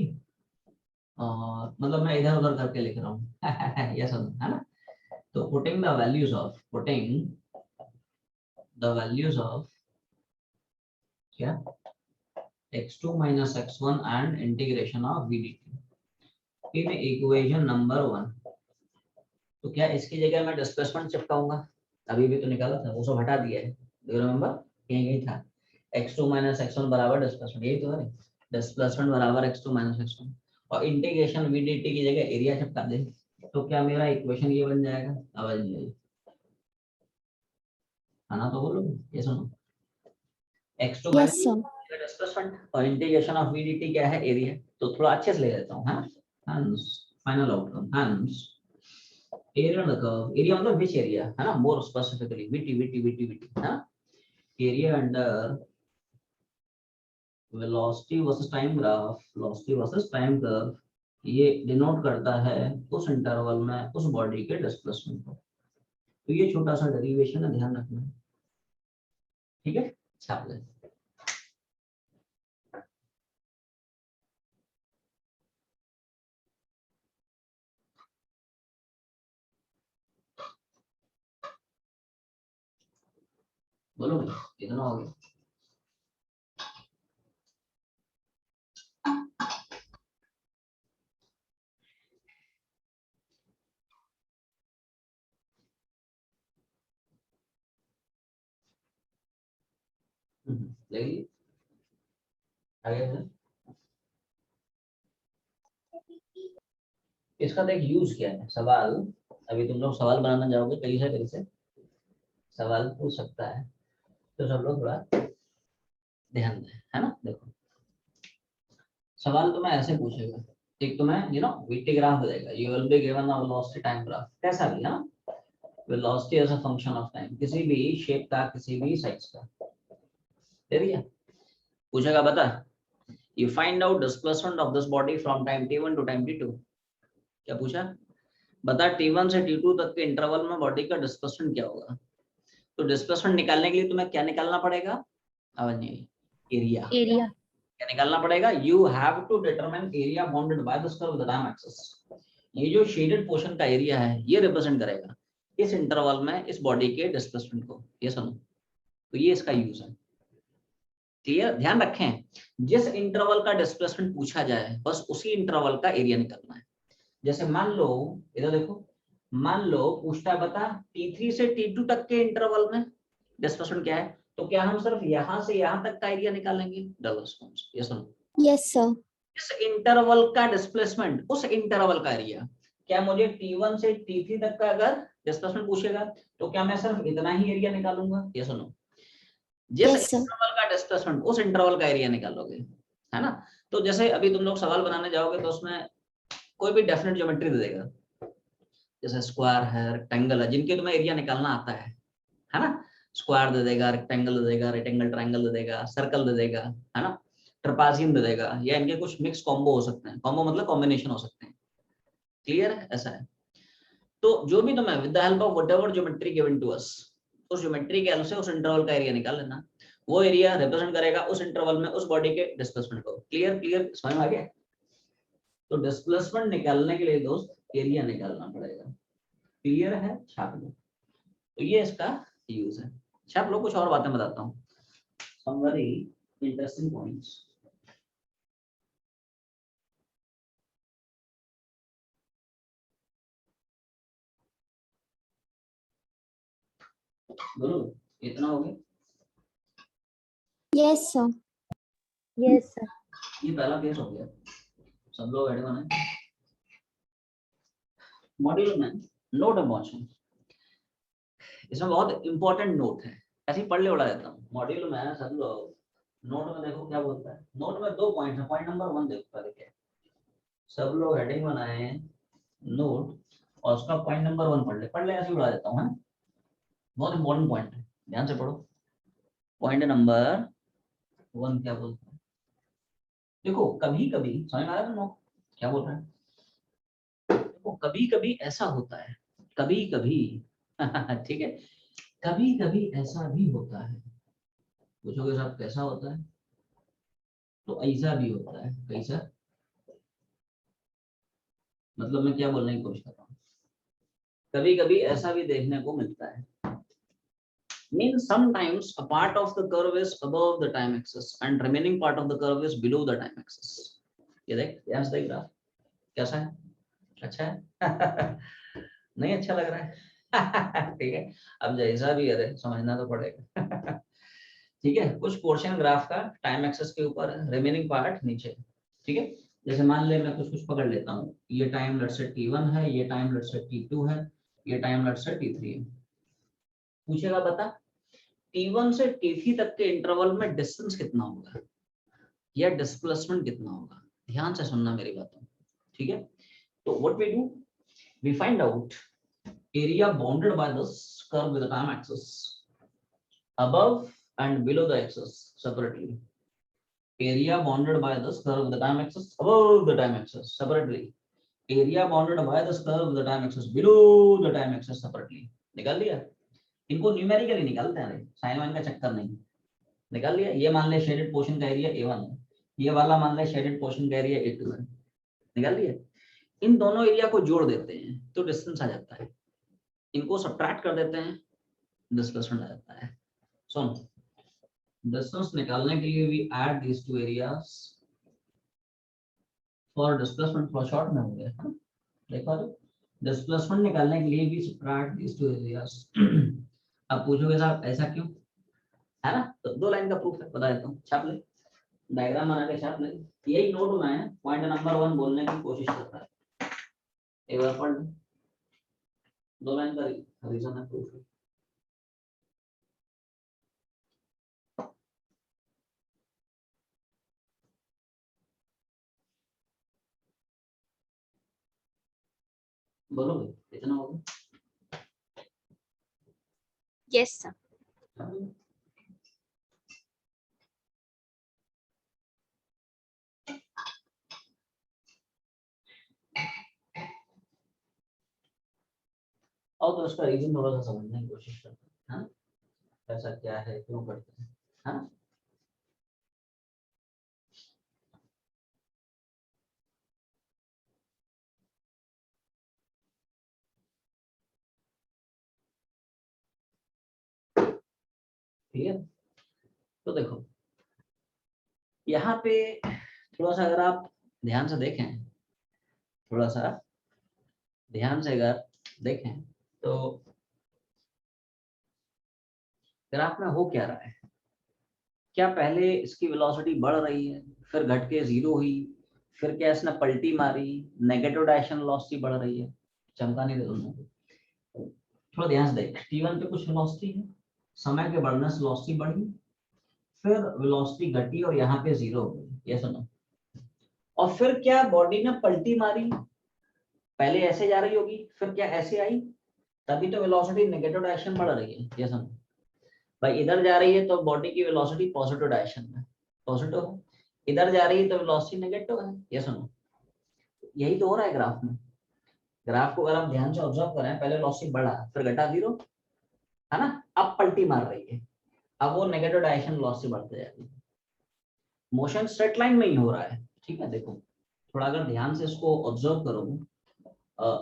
और मतलब मैं इधर उधर करके लिख रहा हूँ ये सब, है ना? तो पुटिंग द वैल्यूज ऑफ क्या, x2 - x1 and integration of v dt in equation number 1। तो क्या इसकी जगह मैं डिस्प्लेसमेंट चिपकाऊंगा? अभी भी तो निकाला था, वो सब हटा दिया है, डू रिमेंबर? यही था, x2 - x1 बराबर डिस्प्लेसमेंट, यही तो है, डिस्प्लेसमेंट बराबर x2 - x1, और इंटीग्रेशन v dt की जगह एरिया चिपका दे, तो क्या मेरा इक्वेशन ये बन जाएगा? अब बन जाएगी, है ना? तो बोलो ये सुनो, x2 Yes, sir. डिस्प्लेसमेंट और इंटीग्रेशन ऑफ v dt क्या है? एरिया। तो थोड़ा अच्छे से ले लेता हूँ, हाँ? hence final outcome, hence area on the curve, area मतलब which area, है ना? more specifically vt, है ना? area under velocity versus time graph, velocity versus time curve, ये डिनोट करता है उस इंटरवल में उस बॉडी के डिस्प्लेसमेंट को। तो ये छोटा सा डेरिवेशन है, ध्यान रखना, ठीक है? छाप ले। बोलो कितना हो गया? लेगी आगे है? इसका देख यूज क्या है, सवाल, अभी तुम लोग सवाल बनाना जाओगे, कई से सवाल पूछ सकता है, तो सब लोग थोड़ा ध्यान दें, है ना? देखो सवाल तुम्हें ऐसे पूछेगा, एक तुम्हें VT ग्राफ देगा, you will be given a velocity time graph, कैसा भी, है ना? Velocity as a function of time, किसी भी शेप का, किसी भी साइज का दे दिया, पूछेगा बता, you find out displacement of this body from time t1 to time t2। क्या पूछा? बता t1 से t2 तक के इंटरवल में बॉडी का डिस्प्लेसमेंट क्या होगा। तो डिस्प्लेसमेंट निकालने के लिए तुम्हें क्या निकालना पड़ेगा? एरिया। Area. क्या निकालना पड़ेगा? You have to determine area bounded by this curve with time axis. ये जो शेडेड पोर्शन का एरिया है, ये रिप्रेजेंट करेगा इस इंटरवल में इस बॉडी के डिस्प्लेसमेंट को, ये सुनो। तो ये इसका यूज है, क्लियर? ध्यान रखें, जिस इंटरवल का डिस्प्लेसमेंट पूछा जाए बस उसी इंटरवल का एरिया निकालना है। जैसे मान लो, इधर देखो, मान लो पूछता है बता t3 से t2 तक के इंटरवल में डिस्प्लेसमेंट क्या है, तो क्या हम सिर्फ यहाँ से यहाँ तक का एरिया निकालेंगे? डबल रिस्पांस, ये सुनो। Yes, sir. इस इंटरवल का डिस्प्लेसमेंट, उस इंटरवल का एरिया, क्या मुझे t1 से t3 तक का अगर डिस्प्लेसमेंट पूछेगा तो क्या मैं सिर्फ इतना ही एरिया निकालूंगा? ये सुनो, जिस Yes, sir. इंटरवल का डिस्प्लेसमेंट उस इंटरवल का एरिया निकालोगे, है ना? तो जैसे अभी तुम लोग सवाल बनाने जाओगे तो उसमें कोई भी डेफिनेट ज्योमेट्री दे देगा, जैसे स्क्वायर है, रेक्टेंगल है, जिनके तुम्हें एरिया निकालना आता है ना? स्क्वायर दे देगा, रेक्टेंगल दे देगा, रेक्टेंगल ट्रायंगल दे देगा, सर्कल दे देगा, है ना? ट्रपाजियम दे देगा, या इनके कुछ मिक्स कॉम्बो हो सकते हैं, कॉम्बो मतलब कॉम्बिनेशन हो सकते हैं, क्लियर है? ऐसा है। तो जो भी तुम्हें with the help of whatever geometry given to us, उस ज्योमेट्री के हेल्प से उस इंटरवल का एरिया निकाल लेना, वो एरिया रिप्रेजेंट करेगा उस इंटरवल में उस बॉडी के डिस्प्लेसमेंट को। क्लियर समझ में आ गया? तो डिस्प्लेसमेंट निकालने के लिए दोस्त एरिया निकालना पड़ेगा, क्लियर है? छाप लो। तो ये इसका यूज है। अच्छा आप लोग कुछ और बातें बताता हूँ, some very interesting points. बोलो इतना हो गया। Yes, sir. Yes, sir. ये पहला केस हो गया, सब लोग रेडी बने। मॉड्यूल में नोट इम्पोर्टेंट, इसमें बहुत इंपॉर्टेंट नोट है, ऐसे ही पढ़ ले उड़ा देता हूँ। मॉड्यूल में सब लोग नोट में देखो क्या बोलता है। नोट में 2 पॉइंट है, पॉइंट नंबर 1 देखो पहले क्या है। सब लोग हेडिंग बनाए नोट और उसका पॉइंट नंबर 1 पढ़ ले ऐसे ही उड़ा देता हूँ। हाँ बहुत इंपॉर्टेंट पॉइंट है, ध्यान से पढ़ो। पॉइंट नंबर 1 क्या बोलता है देखो, कभी कभी समझ में आ रहा है ना क्या बोल रहा है। देखो कभी कभी ऐसा होता है, कभी कभी ठीक है, कभी कभी ऐसा भी होता है। पूछोगे साहब कैसा होता है, तो ऐसा भी होता है। कैसा मतलब मैं क्या बोलने की कोशिश कर रहा हूँ, कभी कभी ऐसा भी देखने को मिलता है। Means sometimes a part of the curve is above the time axis and remaining part of the curve is below the time axis. ये देख ध्यान से देख ग्राफ कैसा है, अच्छा है नहीं अच्छा लग रहा है ठीक है, अब जैसा भी है समझना तो पड़ेगा ठीक है। कुछ पोर्शन ग्राफ का टाइम एक्सेस के ऊपर है, रिमेनिंग पार्ट नीचे, ठीक है। जैसे मान ले मैं कुछ कुछ पकड़ लेता हूँ, ये टाइम लेट्स से t1 है, ये टाइम लेट्स से t2 है, ये टाइम लेट्स से t3 है। पूछेगा बता t1 से t3 तक के इंटरवल में डिस्टेंस कितना होगा या डिस्प्लेसमेंट कितना होगा। ध्यान से सुनना मेरी बातों, ठीक है। तो what we do, we find out area bounded by this curve with the time axis above and below the axis separately. Area bounded by this curve with the time axis above the time axis separately. Area bounded by this curve with the time axis below the time axis separately. निकाल लिया, इनको numerically निकालते हैं, sign wine का चक्कर नहीं। निकाल लिया, ये मान ले शेडेड पोर्शन का एरिया A1 है, ये वाला मान ले शेडेड पोर्शन का एरिया A2 है। निकाल लिया, इन दोनों एरिया को जोड़ देते हैं तो डिस्टेंस आ जाता है, इनको सब्ट्रैक्ट कर देते हैं डिस्प्लेसमेंट आ जाता है। सुन, डिस्टेंस निकालने के लिए we add these two areas for displacement, थोड़ा शॉर्ट में हो गया है, देखो डिस्प्लेसमेंट निकालने के लिए भी subtract these two areas अब पूछोगे साहब ऐसा क्यों, है ना। तो 2 लाइन का प्रूफ है, बता देता हूँ, छाप ले, डायग्राम बना के छाप ले। यही नोट में पॉइंट नंबर 1 बोलने की कोशिश करता है, एक बार पढ़ ले, 2 लाइन का रीजन है, प्रूफ है। बोलोगे इतना होगा। Yes, sir. और तो उसका रीजन थोड़ा सा समझने की कोशिश करते हैं, ऐसा क्या है, क्यों करते हैं, हाँ। ठीक है, तो देखो यहाँ पे थोड़ा सा अगर आप ध्यान से देखें, थोड़ा सा ध्यान से अगर देखें तो ग्राफ में हो क्या रहा है, क्या पहले इसकी वेलोसिटी बढ़ रही है, फिर घट के 0 हुई, फिर क्या इसने पलटी मारी, नेगेटिव डायरेक्शन वेलोसिटी बढ़ रही है। चमका नहीं दे दोनों, थोड़ा ध्यान से देख, t1 पे कुछ वेलोसिटी है, समय के बढ़ने से वेलोसिटी बढ़ी, फिर वेलोसिटी घटी और यहाँ पे 0 हो गई, ये सुनो। और फिर क्या बॉडी ने पलटी मारी, पहले ऐसे जा रही होगी, फिर क्या ऐसे आई, तभी तो वेलोसिटी नेगेटिव डायरेक्शन बढ़ रही है, ये समझो। भाई इधर जा रही है तो बॉडी की वेलोसिटी पॉजिटिव डायरेक्शन में, पॉजिटिव है, इधर जा रही है तो वेलोसिटी नेगेटिव है, ये सुनो। यही तो हो रहा है ग्राफ में। ग्राफ को अगर आप ध्यान से ऑब्जर्व करें, पहले वेलोसिटी बढ़ा फिर घटा 0, है ना, अब पलटी मार रही है, अब वो नेगेटिव डायरेक्शन वेलोसिटी बढ़ते जा रही है। मोशन स्ट्रेट लाइन में ही हो रहा है, ठीक है। देखो थोड़ा अगर ध्यान से इसको ऑब्जर्व करो,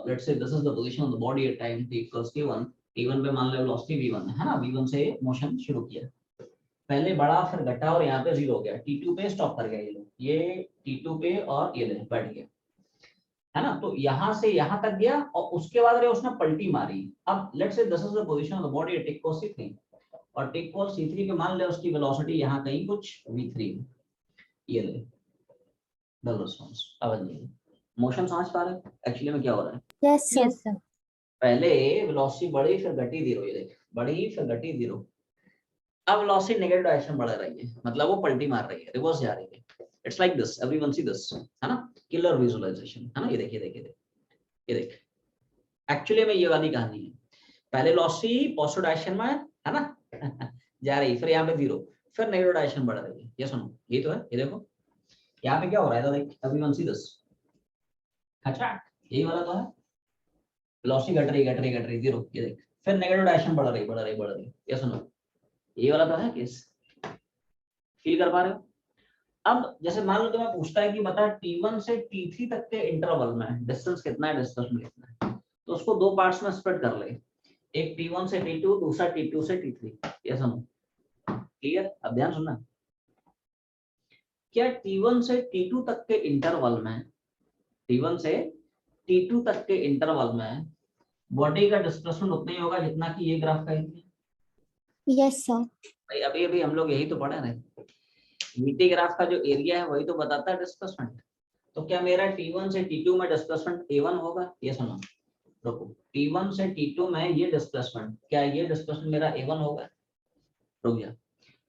let's say this is the position of the body at time t equals t1, T1 पे मान लो वेलोसिटी v1 है ना, v1 से मोशन शुरू किया, पहले बढ़ा फिर घटा और यहाँ पे 0 हो गया, T2 पे स्टॉप कर गया, ये लो, ये T2 पे और ये ले बैठ गया, है ना। तो यहाँ से यहाँ तक गया और उसके बाद रे उसने पलटी मारी। अब let's say this is the position of the body at टिक कोस c3 और टिक कोस c3 पे मान ले उसकी वेलोसिटी यहाँ कहीं कुछ v3, ये ले डबल रिस्पांस। अब मोशन समझ पा रहे हैं एक्चुअली में क्या हो रहा है? Yes, sir. Yes, sir. पहले वेलोसिटी बढ़ी फिर घटी 0, ये देख बढ़ी फिर घटी 0। अब वेलोसिटी नेगेटिव डायरेक्शन बढ़ रही है, मतलब वो पलटी मार रही है, रिवर्स जा रही है। It's like this, everyone see this, है ना, किलर विजुअलाइजेशन, है ना। ये देखिए देखिए ये देख, एक्चुअली में ये वाली कहानी है। पहले वेलोसिटी पॉजिटिव डायरेक्शन में है ना जा रही, फिर यहाँ पे 0, फिर नेगेटिव डायरेक्शन बढ़ रही है। ये सुनो, ये तो है, ये देखो यहाँ पे क्या हो रहा है, तो देख एवरीवन सी दिस, अच्छा यही वाला तो है, वेलोसिटी घट रही 0, ये देख, फिर नेगेटिव डायरेक्शन बढ़ रही। ये सुनो, ये वाला तो है केस, फील कर पा रहे हो? अब जैसे मान लो तुम्हें पूछता है कि बता T1 से T3 तक के इंटरवल में डिस्टेंस कितना है, डिस्प्लेसमेंट कितना है, तो उसको दो पार्ट्स में स्प्लिट कर ले, एक T1 से T2, दूसरा T2 से T3। ये सुनो, क्लियर? अब ध्यान सुनना, क्या T1 से T2 तक के इंटरवल में, T1 से T2 तक के इंटरवल में बॉडी का डिस्प्लेसमेंट उतना ही होगा जितना कि ये ग्राफ का है? Yes, sir. भाई अभी हम लोग यही तो पढ़े रहे, वीटी ग्राफ का जो एरिया है वही तो बताता है डिस्प्लेसमेंट। तो क्या मेरा T1 से T2 में डिस्प्लेसमेंट A1 होगा? ये सुनो, रुको, T1 से T2 में ये डिस्प्लेसमेंट, क्या ये डिस्प्लेसमेंट मेरा A1 होगा? रुक जा।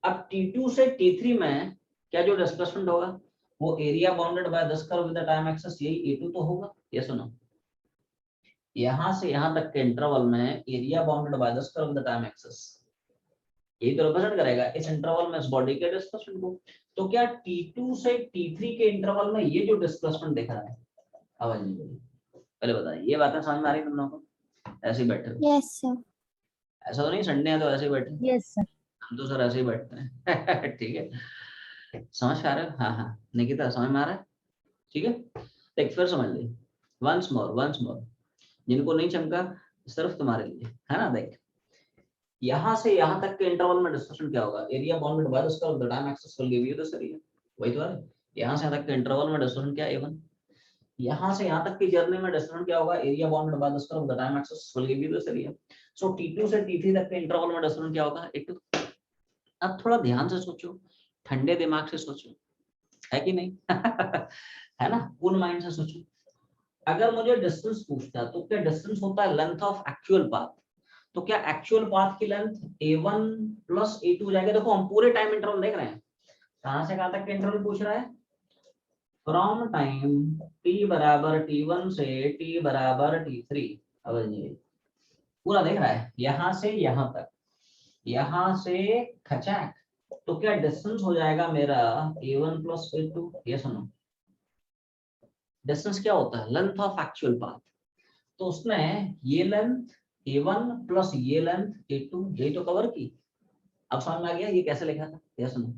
अब T2 से T3 में क्या जो डिस्प्लेसमेंट होगा वो area bounded by this curve with the time axis, यही A2 तो होगा। ये सुनो, यहां से यहां तक के इंटरवल में area bounded by this curve with the time axis, यही तो रिप्रेजेंट करेगा इस इंटरवल में इस बॉडी के डिस्प्लेसमेंट को। तो क्या T2 से T3 के इंटरवल में ये जो डिस्प्लेसमेंट दिख रहा है, आवाज नहीं बोली, पहले बताइए, ये बातें समझ में आ रही तुम लोगों को? ऐसे ही बैठे हो? Yes, sir. ऐसा तो नहीं संडे है तो ऐसे ही बैठे? Yes, sir. हम तो सर ऐसे ही बैठते हैं ठीक है, समझ आ रहे हो? हाँ हाँ निकिता समझ में आ रहा है? ठीक है, देख फिर समझ ली, वंस मोर, जिनको नहीं चमका सिर्फ तुम्हारे लिए, है ना। देख यहाँ से यहाँ तक के इंटरवल में डिस्प्लेसमेंट क्या होगा, area bounded by the curve the time axis will give you this area, वही तो है। यहाँ से यहाँ तक के इंटरवल में डिस्प्लेसमेंट क्या है, A1। यहाँ से यहाँ तक की जर्नी में डिस्प्लेसमेंट क्या होगा, area bounded by the curve the time axis will give you this area. So T2 से T3 तक के इंटरवल में डिस्प्लेसमेंट क्या होगा, A2। अब थोड़ा ध्यान से सोचो, ठंडे दिमाग से सोचो, है कि नहीं है ना, कूल माइंड से सोचो। अगर मुझे डिस्टेंस पूछता तो क्या डिस्टेंस होता है लेंथ ऑफ एक्चुअल पाथ, तो क्या एक्चुअल पाथ की लेंथ A1 प्लस A2 हो जाएगा। देखो हम पूरे टाइम इंटरवल देख रहे हैं, कहां से कहां तक के इंटरवल पूछ रहा है, फ्रॉम टाइम t बराबर T1 से t बराबर T3। अब पूरा देख रहा है, यहां से यहां तक, यहां से खचाक, तो क्या डिस्टेंस हो जाएगा मेरा A1 प्लस A2। ये सुनो, डिस्टेंस क्या होता है, लेंथ ऑफ एक्चुअल पाथ, तो उसने ये लेंथ A1 प्लस ये लेंथ A2 यही तो कवर की। अब समझ में आ गया ये कैसे लिखा था, ये सुनो।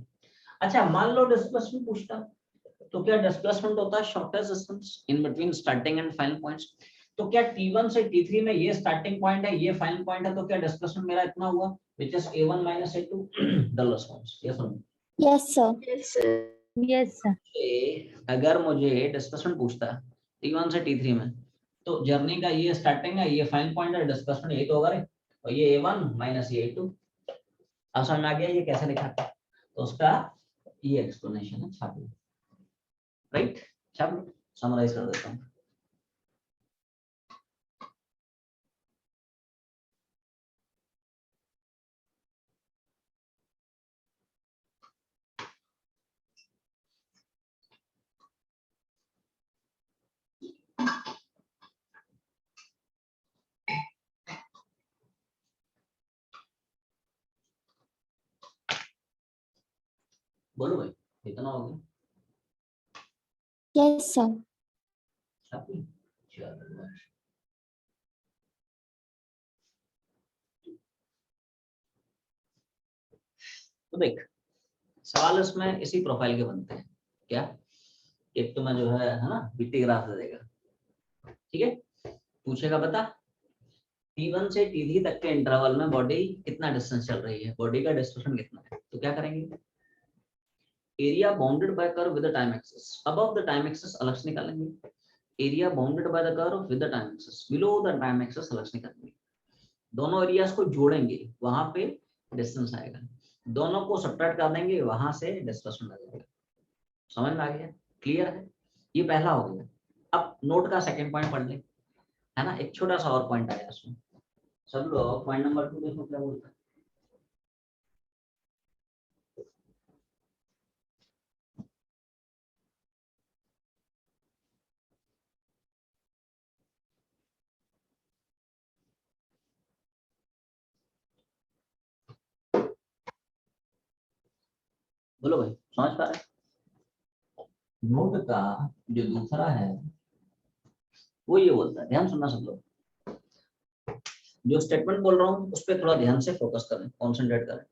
अच्छा मान लो डिस्प्लेसमेंट पूछता, तो क्या डिस्प्लेसमेंट होता है shortest distance in between starting and final points. तो क्या T1 से T3 में ये स्टार्टिंग पॉइंट है, ये फाइनल पॉइंट है, तो क्या डिस्प्लेसमेंट मेरा इतना हुआ which is A1 minus A2 dull response. ये सुनो, Yes, sir. Yes, sir. अगर मुझे डिस्प्लेसमेंट पूछता T1 से T3 में, तो जर्नी का ये स्टार्टिंग है, ये फाइनल पॉइंट है, डिस्प्लेसमेंट यही तो होगा रे, और ये A1 माइनस ये A2। अब समझ में आ गया ये कैसे लिखा था, तो उसका ये एक्सप्लेनेशन है, छाप लो, राइट, छाप लो, समराइज कर देता हूँ। बोलो भाई, कितना हो गया? Yes, sir. छाप ली? चलो, तो देख सवाल इसमें इसी प्रोफाइल के बनते हैं। क्या एक तो मैं जो है ना बीटी ग्राफ दे देगा, ठीक है, पूछेगा बता T1 से T3 तक के इंटरवल में बॉडी कितना डिस्टेंस चल रही है, बॉडी का डिस्टेंस कितना है। तो क्या करेंगे, area bounded bye curve with the time axis, above the time axis अलग से निकालेंगे, area bounded by the curve with the time axis, below the time axis अलग से निकालेंगे। दोनों एरियाज को जोड़ेंगे, वहां पे डिस्टेंस आएगा, दोनों को सब्ट्रैक्ट कर देंगे, वहां से डिस्प्लेसमेंट आ जाएगा। समझ में आ गया, क्लियर है, ये पहला हो गया। अब नोट का सेकंड पॉइंट पढ़ ले, है ना, एक छोटा सा और पॉइंट आया उसमें। सब लोग पॉइंट नंबर 2 देखो क्या बोलता है। बोलो भाई, समझ पा रहे हैं? नोट का जो दूसरा है वो ये बोलता है, ध्यान सुनना सब लोग, जो स्टेटमेंट बोल रहा हूँ उस पर थोड़ा ध्यान से फोकस करें, कॉन्सेंट्रेट करें।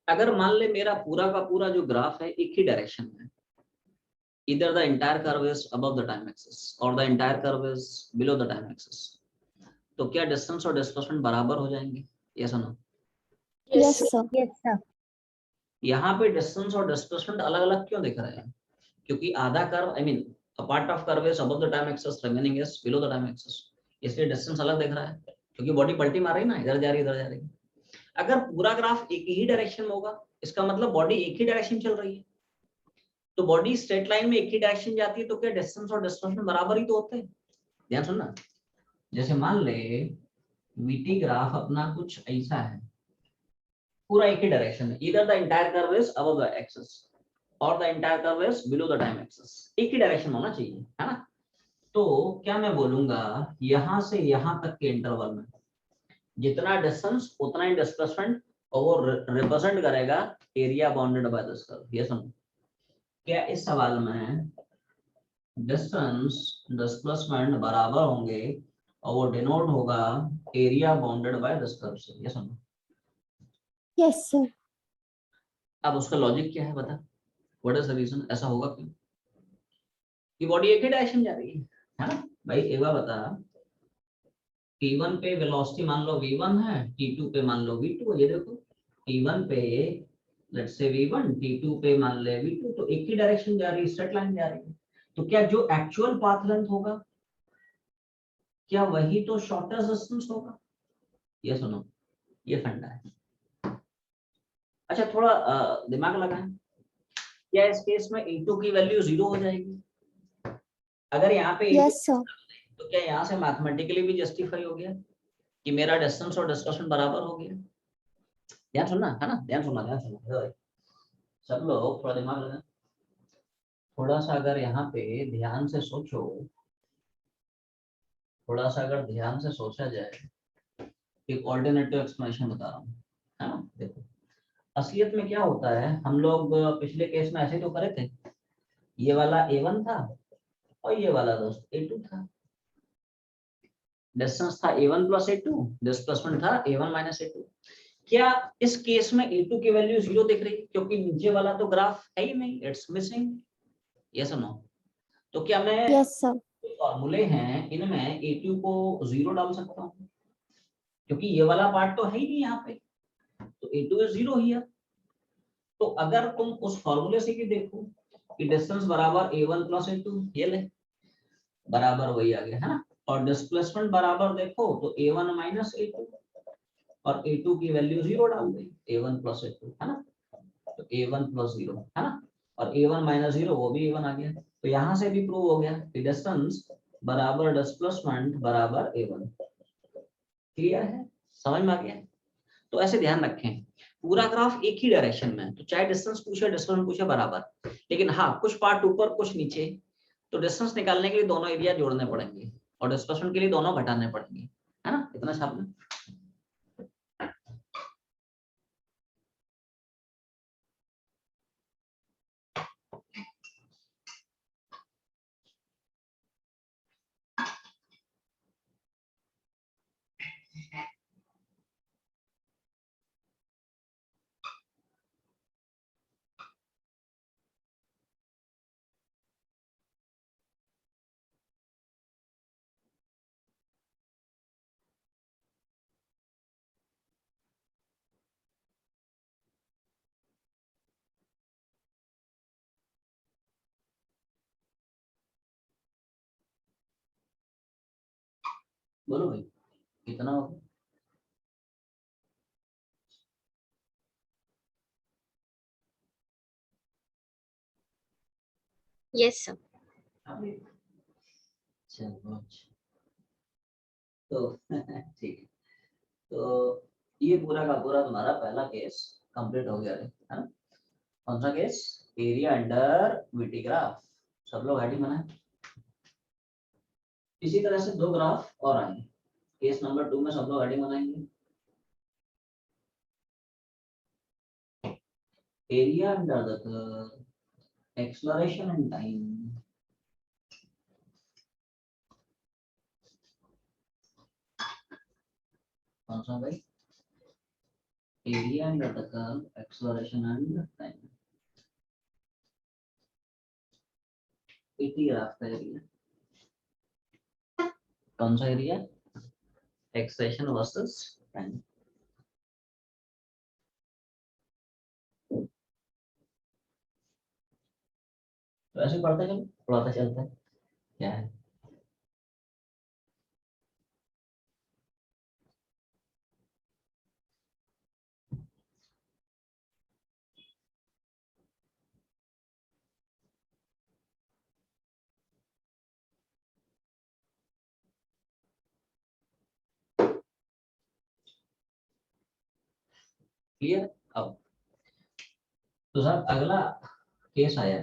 अगर मान ले मेरा पूरा का पूरा जो ग्राफ है एक ही डायरेक्शन में, either the entire curve is above the time axis or the entire curve is below the time axis, तो क्या डिस्टेंस और डिस्प्लेसमेंट बराबर हो जाएंगे, यस और no? Yes, sir. Yes, sir. यहाँ पे डिस्टेंस और डिस्प्लेसमेंट अलग अलग क्यों दिख रहे हैं, क्योंकि आधा curve, I mean a part of curve is above the time axis, remaining is below the time axis, इसलिए डिस्टेंस अलग दिख रहा है, क्योंकि बॉडी पलटी मार रही ना, इधर जा रही इधर जा रही। अगर पूरा ग्राफ एक ही डायरेक्शन में होगा, इसका मतलब बॉडी एक ही डायरेक्शन चल रही है, तो बॉडी स्ट्रेट लाइन में एक ही डायरेक्शन जाती है, तो क्या डिस्टेंस और डिस्प्लेसमेंट बराबर ही तो होते हैं। ध्यान सुनना, जैसे मान ले वीटी ग्राफ अपना कुछ ऐसा है, पूरा एक ही डायरेक्शन में, इधर the entire curve is above the axis और the entire curve is below the time axis, एक ही डायरेक्शन होना चाहिए, है ना। तो क्या मैं बोलूंगा, यहां से यहां तक के इंटरवल में जितना डिस्टेंस उतना ही डिस्प्लेसमेंट, और वो रिप्रेजेंट करेगा area bounded by this curve. ये सुनो, क्या इस सवाल में डिस्टेंस डिस्प्लेसमेंट बराबर होंगे और वो डिनोट होगा area bounded by this curve से, ये सुनो। Yes, sir. अब उसका लॉजिक क्या है बता, व्हाट इज द रीजन, ऐसा होगा क्यों, कि बॉडी एक ही डायरेक्शन जा रही है ना। भाई एक बार बता, T1 पे वेलोसिटी मान लो v1 है, T2 पे मान लो v2, ये देखो T1 पे लेट्स से v1, T2 पे मान ले v2, तो एक ही डायरेक्शन जा रही है, स्ट्रेट लाइन जा रही है, तो क्या जो एक्चुअल पाथ लेंथ होगा क्या वही तो शॉर्टेस्ट डिस्टेंस होगा, ये सुनो, ये फंडा है। अच्छा थोड़ा दिमाग लगाएं, क्या इस केस में E2 की वैल्यू 0 हो जाएगी, अगर यहाँ पे E2, Yes, sir. तो क्या यहाँ से मैथमेटिकली भी जस्टिफाई हो गया कि मेरा डिस्टेंस और डिस्प्लेसमेंट बराबर हो गया। ध्यान सुनना, है ना, ध्यान सुनना, ध्यान सुनना सब लोग, थोड़ा दिमाग लगाएं, थोड़ा सा अगर यहाँ पे ध्यान से सोचो, थोड़ा सा अगर ध्यान से सोचा जाए, एक ऑल्टरनेटिव एक्सप्लेनेशन बता रहा हूँ, है ना। देखो असलियत में क्या होता है, हम लोग पिछले केस में ऐसे तो करे थे, ये वाला A1 था और ये वाला दोस्त A2 था, डिस्टेंस था A1 प्लस A2, डिस्प्लेसमेंट था A1 माइनस A2। क्या इस केस में A2 की वैल्यू 0 दिख रही, क्योंकि नीचे वाला तो ग्राफ है ही नहीं, इट्स मिसिंग, यस और नो। तो क्या मैं Yes, sir. फॉर्मूले हैं इनमें A2 को 0 डाल सकता हूँ, क्योंकि ये वाला पार्ट तो है ही नहीं यहाँ पे, तो A2 इज 0 हियर। तो अगर तुम उस फॉर्मूले से भी देखो कि डिस्टेंस बराबर A1 प्लस A2, ये ले बराबर वही आ गया, है ना, और डिस्प्लेसमेंट बराबर देखो तो A1 माइनस A2, और A2 की वैल्यू 0 डाल दे, A1 प्लस A2, है ना, तो A1 प्लस 0, है ना, और A1 माइनस 0 वो भी A1 आ गया। तो यहाँ से भी प्रूव हो गया कि डिस्टेंस बराबर डिस्प्लेसमेंट बराबर A1। क्लियर है, समझ में आ गया। तो ऐसे ध्यान रखें, पूरा ग्राफ एक ही डायरेक्शन में है, तो चाहे डिस्टेंस पूछे डिस्प्लेसमेंट पूछे बराबर, लेकिन हाँ कुछ पार्ट ऊपर कुछ नीचे, तो डिस्टेंस निकालने के लिए दोनों एरिया जोड़ने पड़ेंगे और डिस्प्लेसमेंट के लिए दोनों घटाने पड़ेंगे, है ना, इतना छापना। बोलो भाई कितना होगा? Yes, sir. चलो अच्छा। तो ठीक है, तो ये पूरा का पूरा तुम्हारा पहला केस कंप्लीट हो गया है ना? कौन सा case? Area under VT graph. सब लोग हेडिंग बनाए। इसी तरह से 2 ग्राफ और आएंगे। केस नंबर 2 में सब लोग हेडिंग बनाएंगे। Area under the curve, exploration and time. कौन सा भाई? Area under the curve, exploration and time. ET graph का एरिया। कौन सा एरिया? Expression versus time. तो ऐसे पढ़ते चलो, पढ़ाता चलता है क्या है। क्लियर? अब तो सर अगला केस आया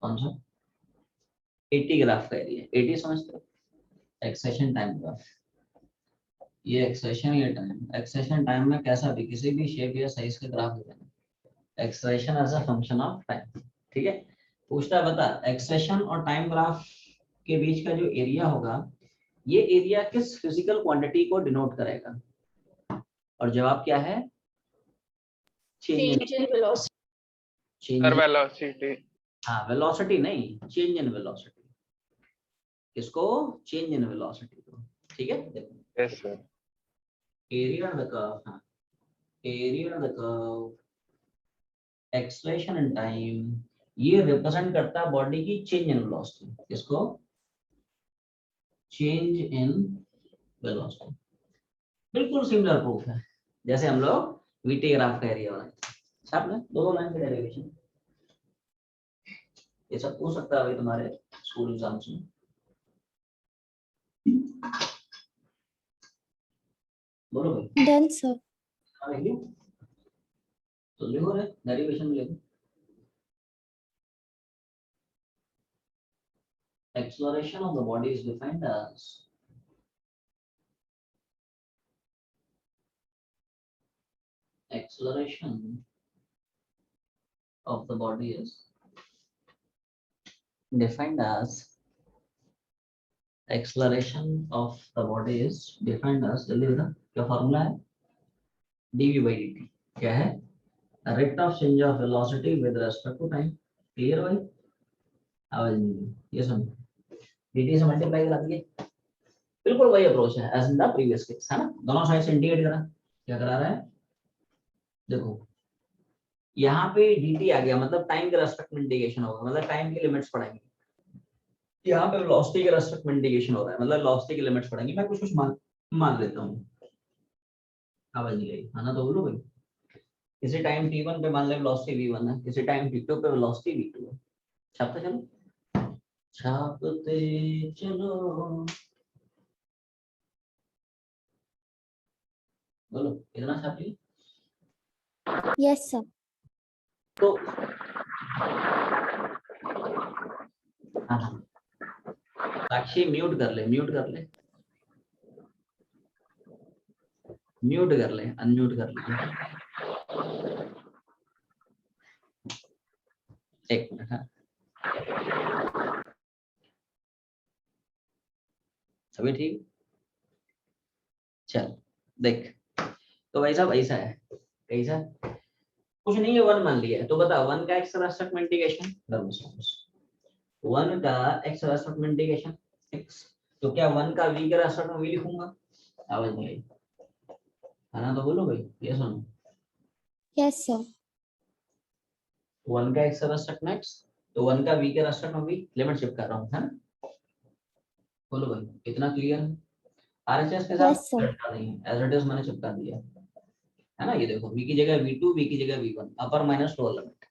कौन सा? 80 ग्राफ का एरिया। 80 समझते हो? Acceleration time graph. ये एक्सेशन, ये टाइम। एक्सेशन टाइम में कैसा भी किसी भी शेप या साइज का ग्राफ हो जाना। Acceleration as a function of time. ठीक है। पूछता है बता एक्सेशन और टाइम ग्राफ के बीच का जो एरिया होगा, ये एरिया किस फिजिकल क्वांटिटी को डिनोट करेगा? और जवाब क्या है? Change in velocity. Change. Velocity. हाँ वेलोसिटी नहीं, चेंज इन वेलोसिटी। किसको? चेंज इन वेलोसिटी को। ठीक है देखो, yes sir. Area of the curve, हाँ area of the curve, acceleration and time, ये रिप्रेजेंट करता है बॉडी की चेंज इन वेलोसिटी। किसको? Change in velocity. बिल्कुल सिमिलर प्रूफ है जैसे हम लोग वीटी ग्राफ का एरिया बनाए थे। आपने दो लाइन के डेरिवेशन ये सब पूछ सकता है भाई तुम्हारे स्कूल एग्जाम्स में। बोलो भाई। Done, sir. हाँ लिखो, तो लिखो रे डेरिवेशन लिखो। Acceleration of the body is defined as acceleration of the body is defined as acceleration of the body is defined as जल्दी बता क्या फॉर्मूला है? dv by dt क्या है? rate of change of velocity with respect to time। Clear भाई? आवाज नहीं ये सुन, dt से मल्टीप्लाई करा दिए, बिल्कुल वही अप्रोच है as in the previous case है ना। दोनों साइड से इंटीग्रेट करा, क्या करा रहा है देखो, यहाँ पे dt आ गया मतलब टाइम के रेस्पेक्ट में इंटीग्रेशन होगा, मतलब टाइम की लिमिट्स पढ़ेंगे। यहाँ पे वेलोसिटी के रेस्पेक्ट में इंटीग्रेशन हो रहा है, मतलब वेलोसिटी की लिमिट्स पढ़ेंगे। मैं कुछ कुछ मान लेता हूँ। आवाज नहीं आई है ना, तो बोलो भाई। किसी टाइम t1 पे मान ले वेलोसिटी v1 है, किसी टाइम t2 पे वेलोसिटी v2 है। छापते चलो, छापते चलो, बोलो कितना छापिए? Yes, sir. तो हाँ हाँ साक्षी म्यूट कर ले, म्यूट कर ले, म्यूट कर ले, अनम्यूट कर ले। एक मिनट हाँ, सभी ठीक? चल देख, तो भाई साहब ऐसा है, कैसा? कुछ नहीं है, 1 मान लिया है, तो बता 1 का एक्स रेस्पेक्ट में इंटीग्रेशन, 1 का एक्स रेस्पेक्ट में इंटीग्रेशन x, तो क्या 1 का v के रेस्पेक्ट में v लिखूंगा? आवाज नहीं आई है ना, तो बोलो भाई ये सुनो, Yes, sir. 1 का एक्स रेस्पेक्ट में x, तो 1 का v के रेस्पेक्ट में v, लिमिट शिफ्ट कर रहा हूँ है ना। बोलो भाई, इतना क्लियर? आरएचएस के साथ Yes, sir. चिपका देंगे, एज इट इज मैंने चिपका दिया है ना। ये देखो, v की जगह v2, v की जगह v1, upper minus lower limit.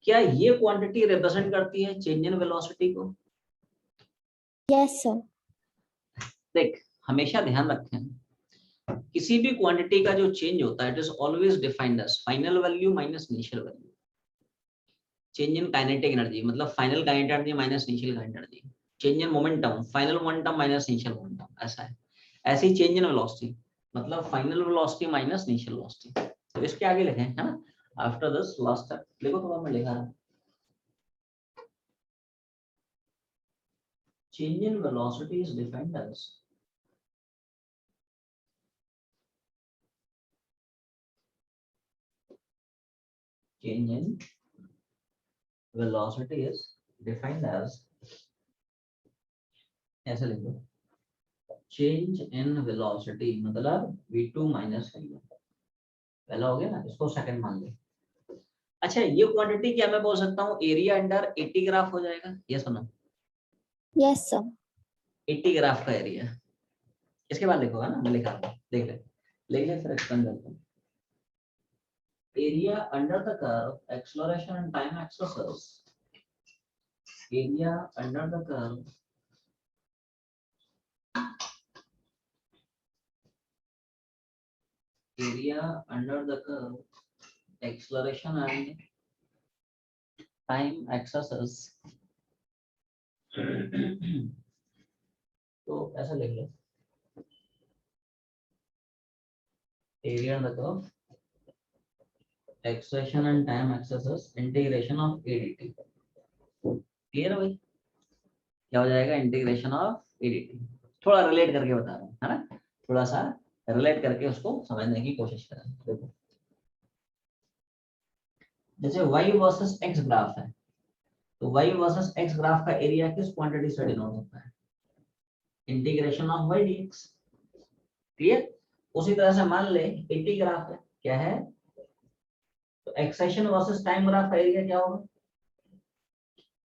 क्या ये क्वांटिटी रिप्रेजेंट करती है चेंज इन वेलोसिटी को? Yes, sir. देख, हमेशा ध्यान रखें, किसी भी क्वांटिटी का जो चेंज होता है, it is always defined as final value minus initial value. Change in kinetic energy मतलब final kinetic energy minus initial kinetic energy. Change in momentum, final momentum minus initial momentum, ऐसा है। ऐसे ही change in velocity मतलब final velocity minus initial velocity. तो इसके आगे लिखें, है ना, आफ्टर दिस लास्ट स्टेप देखो, थोड़ा मैं लिखा है, change in velocity is defined as change in velocity is defined as, ऐसे लिखो, change in velocity मतलब v2 minus v1। पहला हो गया ना, इसको सेकंड मान ले। अच्छा, ये क्वांटिटी क्या मैं बोल सकता हूँ एरिया अंडर 80 ग्राफ हो जाएगा? ये सुनो, Yes, sir. 80 ग्राफ का एरिया। इसके बाद लिखो, है ना, मैं लिखा हूँ, देख ले, लिख ले फिर एक्सप्लेन करता हूँ। Area under the curve acceleration and time axes, area under the curve area under the curve acceleration and time axes तो ऐसा लिख लो, area under the curve acceleration and time axes integration of ADT। Clear है भाई? क्या हो जाएगा? Integration of ADT। थोड़ा relate करके बता रहा हूँ, है ना, थोड़ा सा रिलेट करके उसको समझने की कोशिश करें। देखो, जैसे y वर्सेस x ग्राफ है, तो y वर्सेस x ग्राफ का एरिया किस क्वांटिटी से डिनोट होता है? Integration of y dx। Clear? उसी तरह से मान ले 80 ग्राफ है, क्या है, तो एक्सेशन वर्सेस टाइम ग्राफ का एरिया क्या होगा?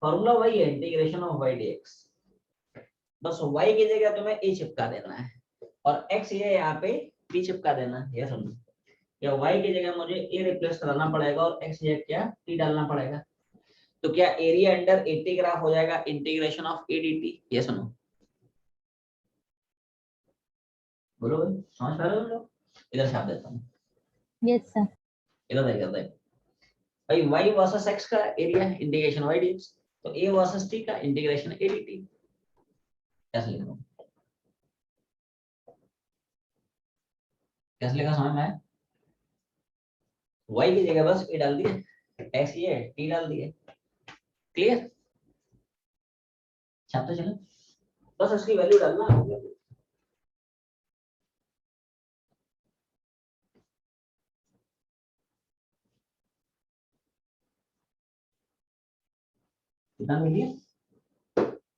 फॉर्मूला वही है, इंटीग्रेशन ऑफ y dx। बस y की जगह तुम्हें a चिपका देना है और x ये यहाँ पे p चिपका देना है, ये समझो। या y की जगह मुझे a रिप्लेस कराना पड़ेगा और x जगह क्या t डालना पड़ेगा। तो क्या एरिया अंडर 80 ग्राफ हो जाएगा इंटीग्रेशन ऑफ a dt? ये सुनो, बोलो भाई, समझ पा रहे हो लोग? इधर छाप देता हूँ, Yes, sir. इधर देख भाई, y वर्सेस x का एरिया इंटीग्रेशन y dx, तो a वर्सेस t का इंटीग्रेशन a dt। कैसे लिख रहा हूँ, कैसे लिखा समझ में आया? y की जगह बस a डाल दिए, x ये t डाल दिए। क्लियर? छापते चलो, बस इसकी वैल्यू डालना हो गया। कितना मिल गया?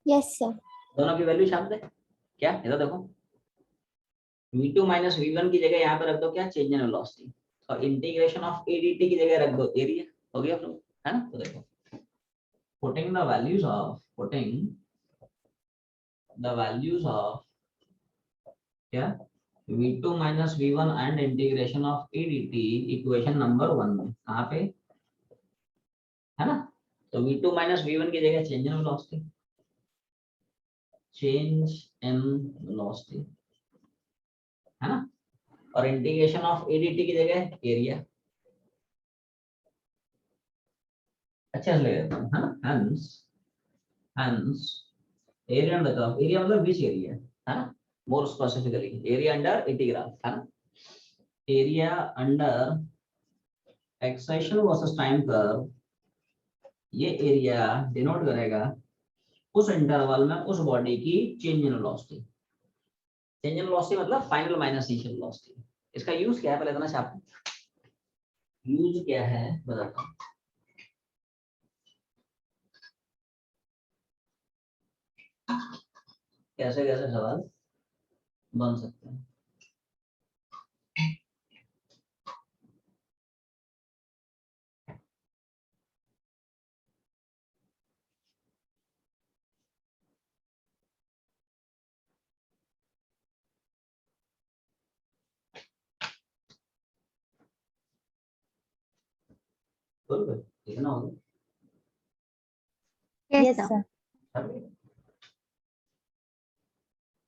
Yes, sir. दोनों की वैल्यू छाप दे। क्या, इधर देखो, v2 माइनस v1 की जगह यहाँ पे रख दो क्या, चेंज इन वेलोसिटी, और इंटीग्रेशन ऑफ ADT की जगह रख दो एरिया। हो गया फ्लो, है ना? तो देखो, putting the values of क्या, v2 minus v1 and integration of ADT equation number 1 में, कहाँ पे, है ना? तो v2 माइनस v1 की जगह चेंज इन वेलोसिटी, है ना, और इंटीग्रेशन ऑफ ADT की जगह एरिया। अच्छा ले लेता हूँ, है ना, hence area under curve, area मतलब विच एरिया, है ना, more specifically area under 80 graph, है ना, area under acceleration versus time curve, ये एरिया डिनोट करेगा उस इंटरवल में उस बॉडी की change in velocity. Change in velocity मतलब फाइनल माइनस इनिशियल वेलोसिटी। इसका यूज क्या है पहले इतना छाप, यूज क्या है बताता हूँ। कैसे कैसे सवाल बन सकते हैं। बोल भाई, कितना हो गया? Yes, sir.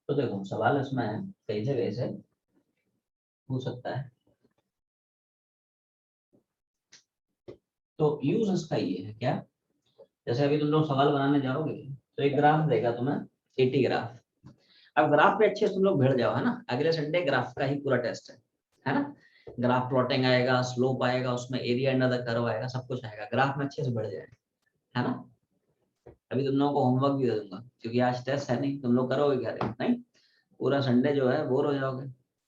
तो देखो सवाल इसमें कई जगह से हो सकता है, तो यूज इसका ये है क्या, जैसे अभी तुम लोग सवाल बनाने जाओगे तो एक ग्राफ देगा तुम्हें, 80 ग्राफ। अब ग्राफ पे अच्छे से तुम लोग भिड़ जाओ, है ना, अगले संडे ग्राफ का ही पूरा टेस्ट है ना, ग्राफ प्लॉटिंग आएगा, स्लोप आएगा, उसमें एरिया अंडर द कर्व आएगा, सब कुछ आएगा, ग्राफ में अच्छे से भिड़ जाए, है ना। अभी तुम लोगों को होमवर्क भी दे दूंगा क्योंकि आज टेस्ट है नहीं, तुम लोग करोगे क्या रे? नहीं, पूरा संडे जो है बोर हो जाओगे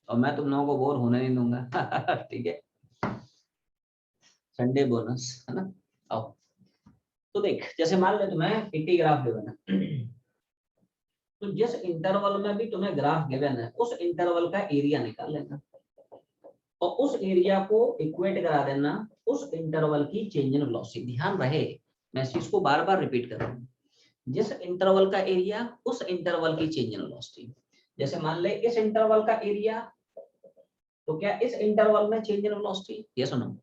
और मैं तुम लोगों को बोर होने नहीं दूंगा। ठीक है, संडे बोनस, है ना। आओ, तो देख जैसे मान ले तुम्हें 80 ग्राफ गिवन है, तो जिस इंटरवल में भी तुम्हें ग्राफ गिवन है उस इंटरवल का एरिया निकाल लेना और उस एरिया को इक्वेट करा देना उस इंटरवल की चेंज इन वेलोसिटी। ध्यान रहे मैं इस चीज को बार बार रिपीट कर रहा हूँ, जिस इंटरवल का एरिया उस इंटरवल की चेंज इन वेलोसिटी। जैसे मान ले इस इंटरवल का एरिया, तो क्या इस इंटरवल में चेंज इन वेलोसिटी? ये सुनो,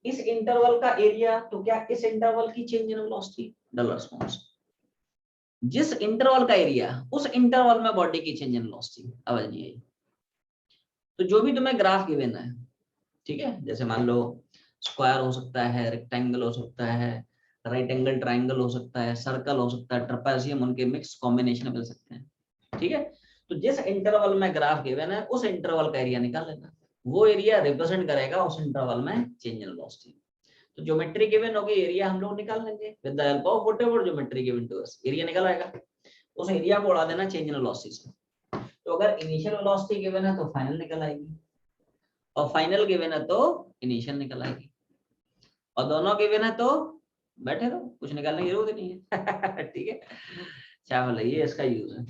इस इंटरवल का एरिया, तो क्या इस इंटरवल की change in velocity? Double response. जिस इंटरवल का एरिया उस इंटरवल में बॉडी की चेंज इन वेलोसिटी। आवाज नहीं आई? तो जो भी तुम्हें ग्राफ गिवन है, ठीक है, जैसे मान लो स्क्वायर हो सकता है, रेक्टेंगल हो सकता है, राइट एंगल ट्राइंगल हो सकता है, सर्कल हो सकता है, ट्रेपेजियम, उनके मिक्स कॉम्बिनेशन मिल सकते हैं, ठीक है। तो जिस इंटरवल में ग्राफ गिवन है उस इंटरवल का एरिया निकाल लेना, वो एरिया रिप्रेजेंट करेगा उस इंटरवल में चेंज इन वेलोसिटी। तो ज्योमेट्री गिवन होगी, एरिया हम लोग निकाल लेंगे with the help of whatever geometry given to us, area निकल आएगा, उस एरिया को उड़ा देना चेंज इन वेलोसिटी से। तो अगर इनिशियल वेलोसिटी गिवन है तो फाइनल निकल आएगी, और फाइनल गिवन है तो इनिशियल निकल आएगी, और दोनों गिवन है तो बैठे रहो, कुछ निकालने की जरूरत नहीं है। ठीक है, चावल है, ये इसका यूज है।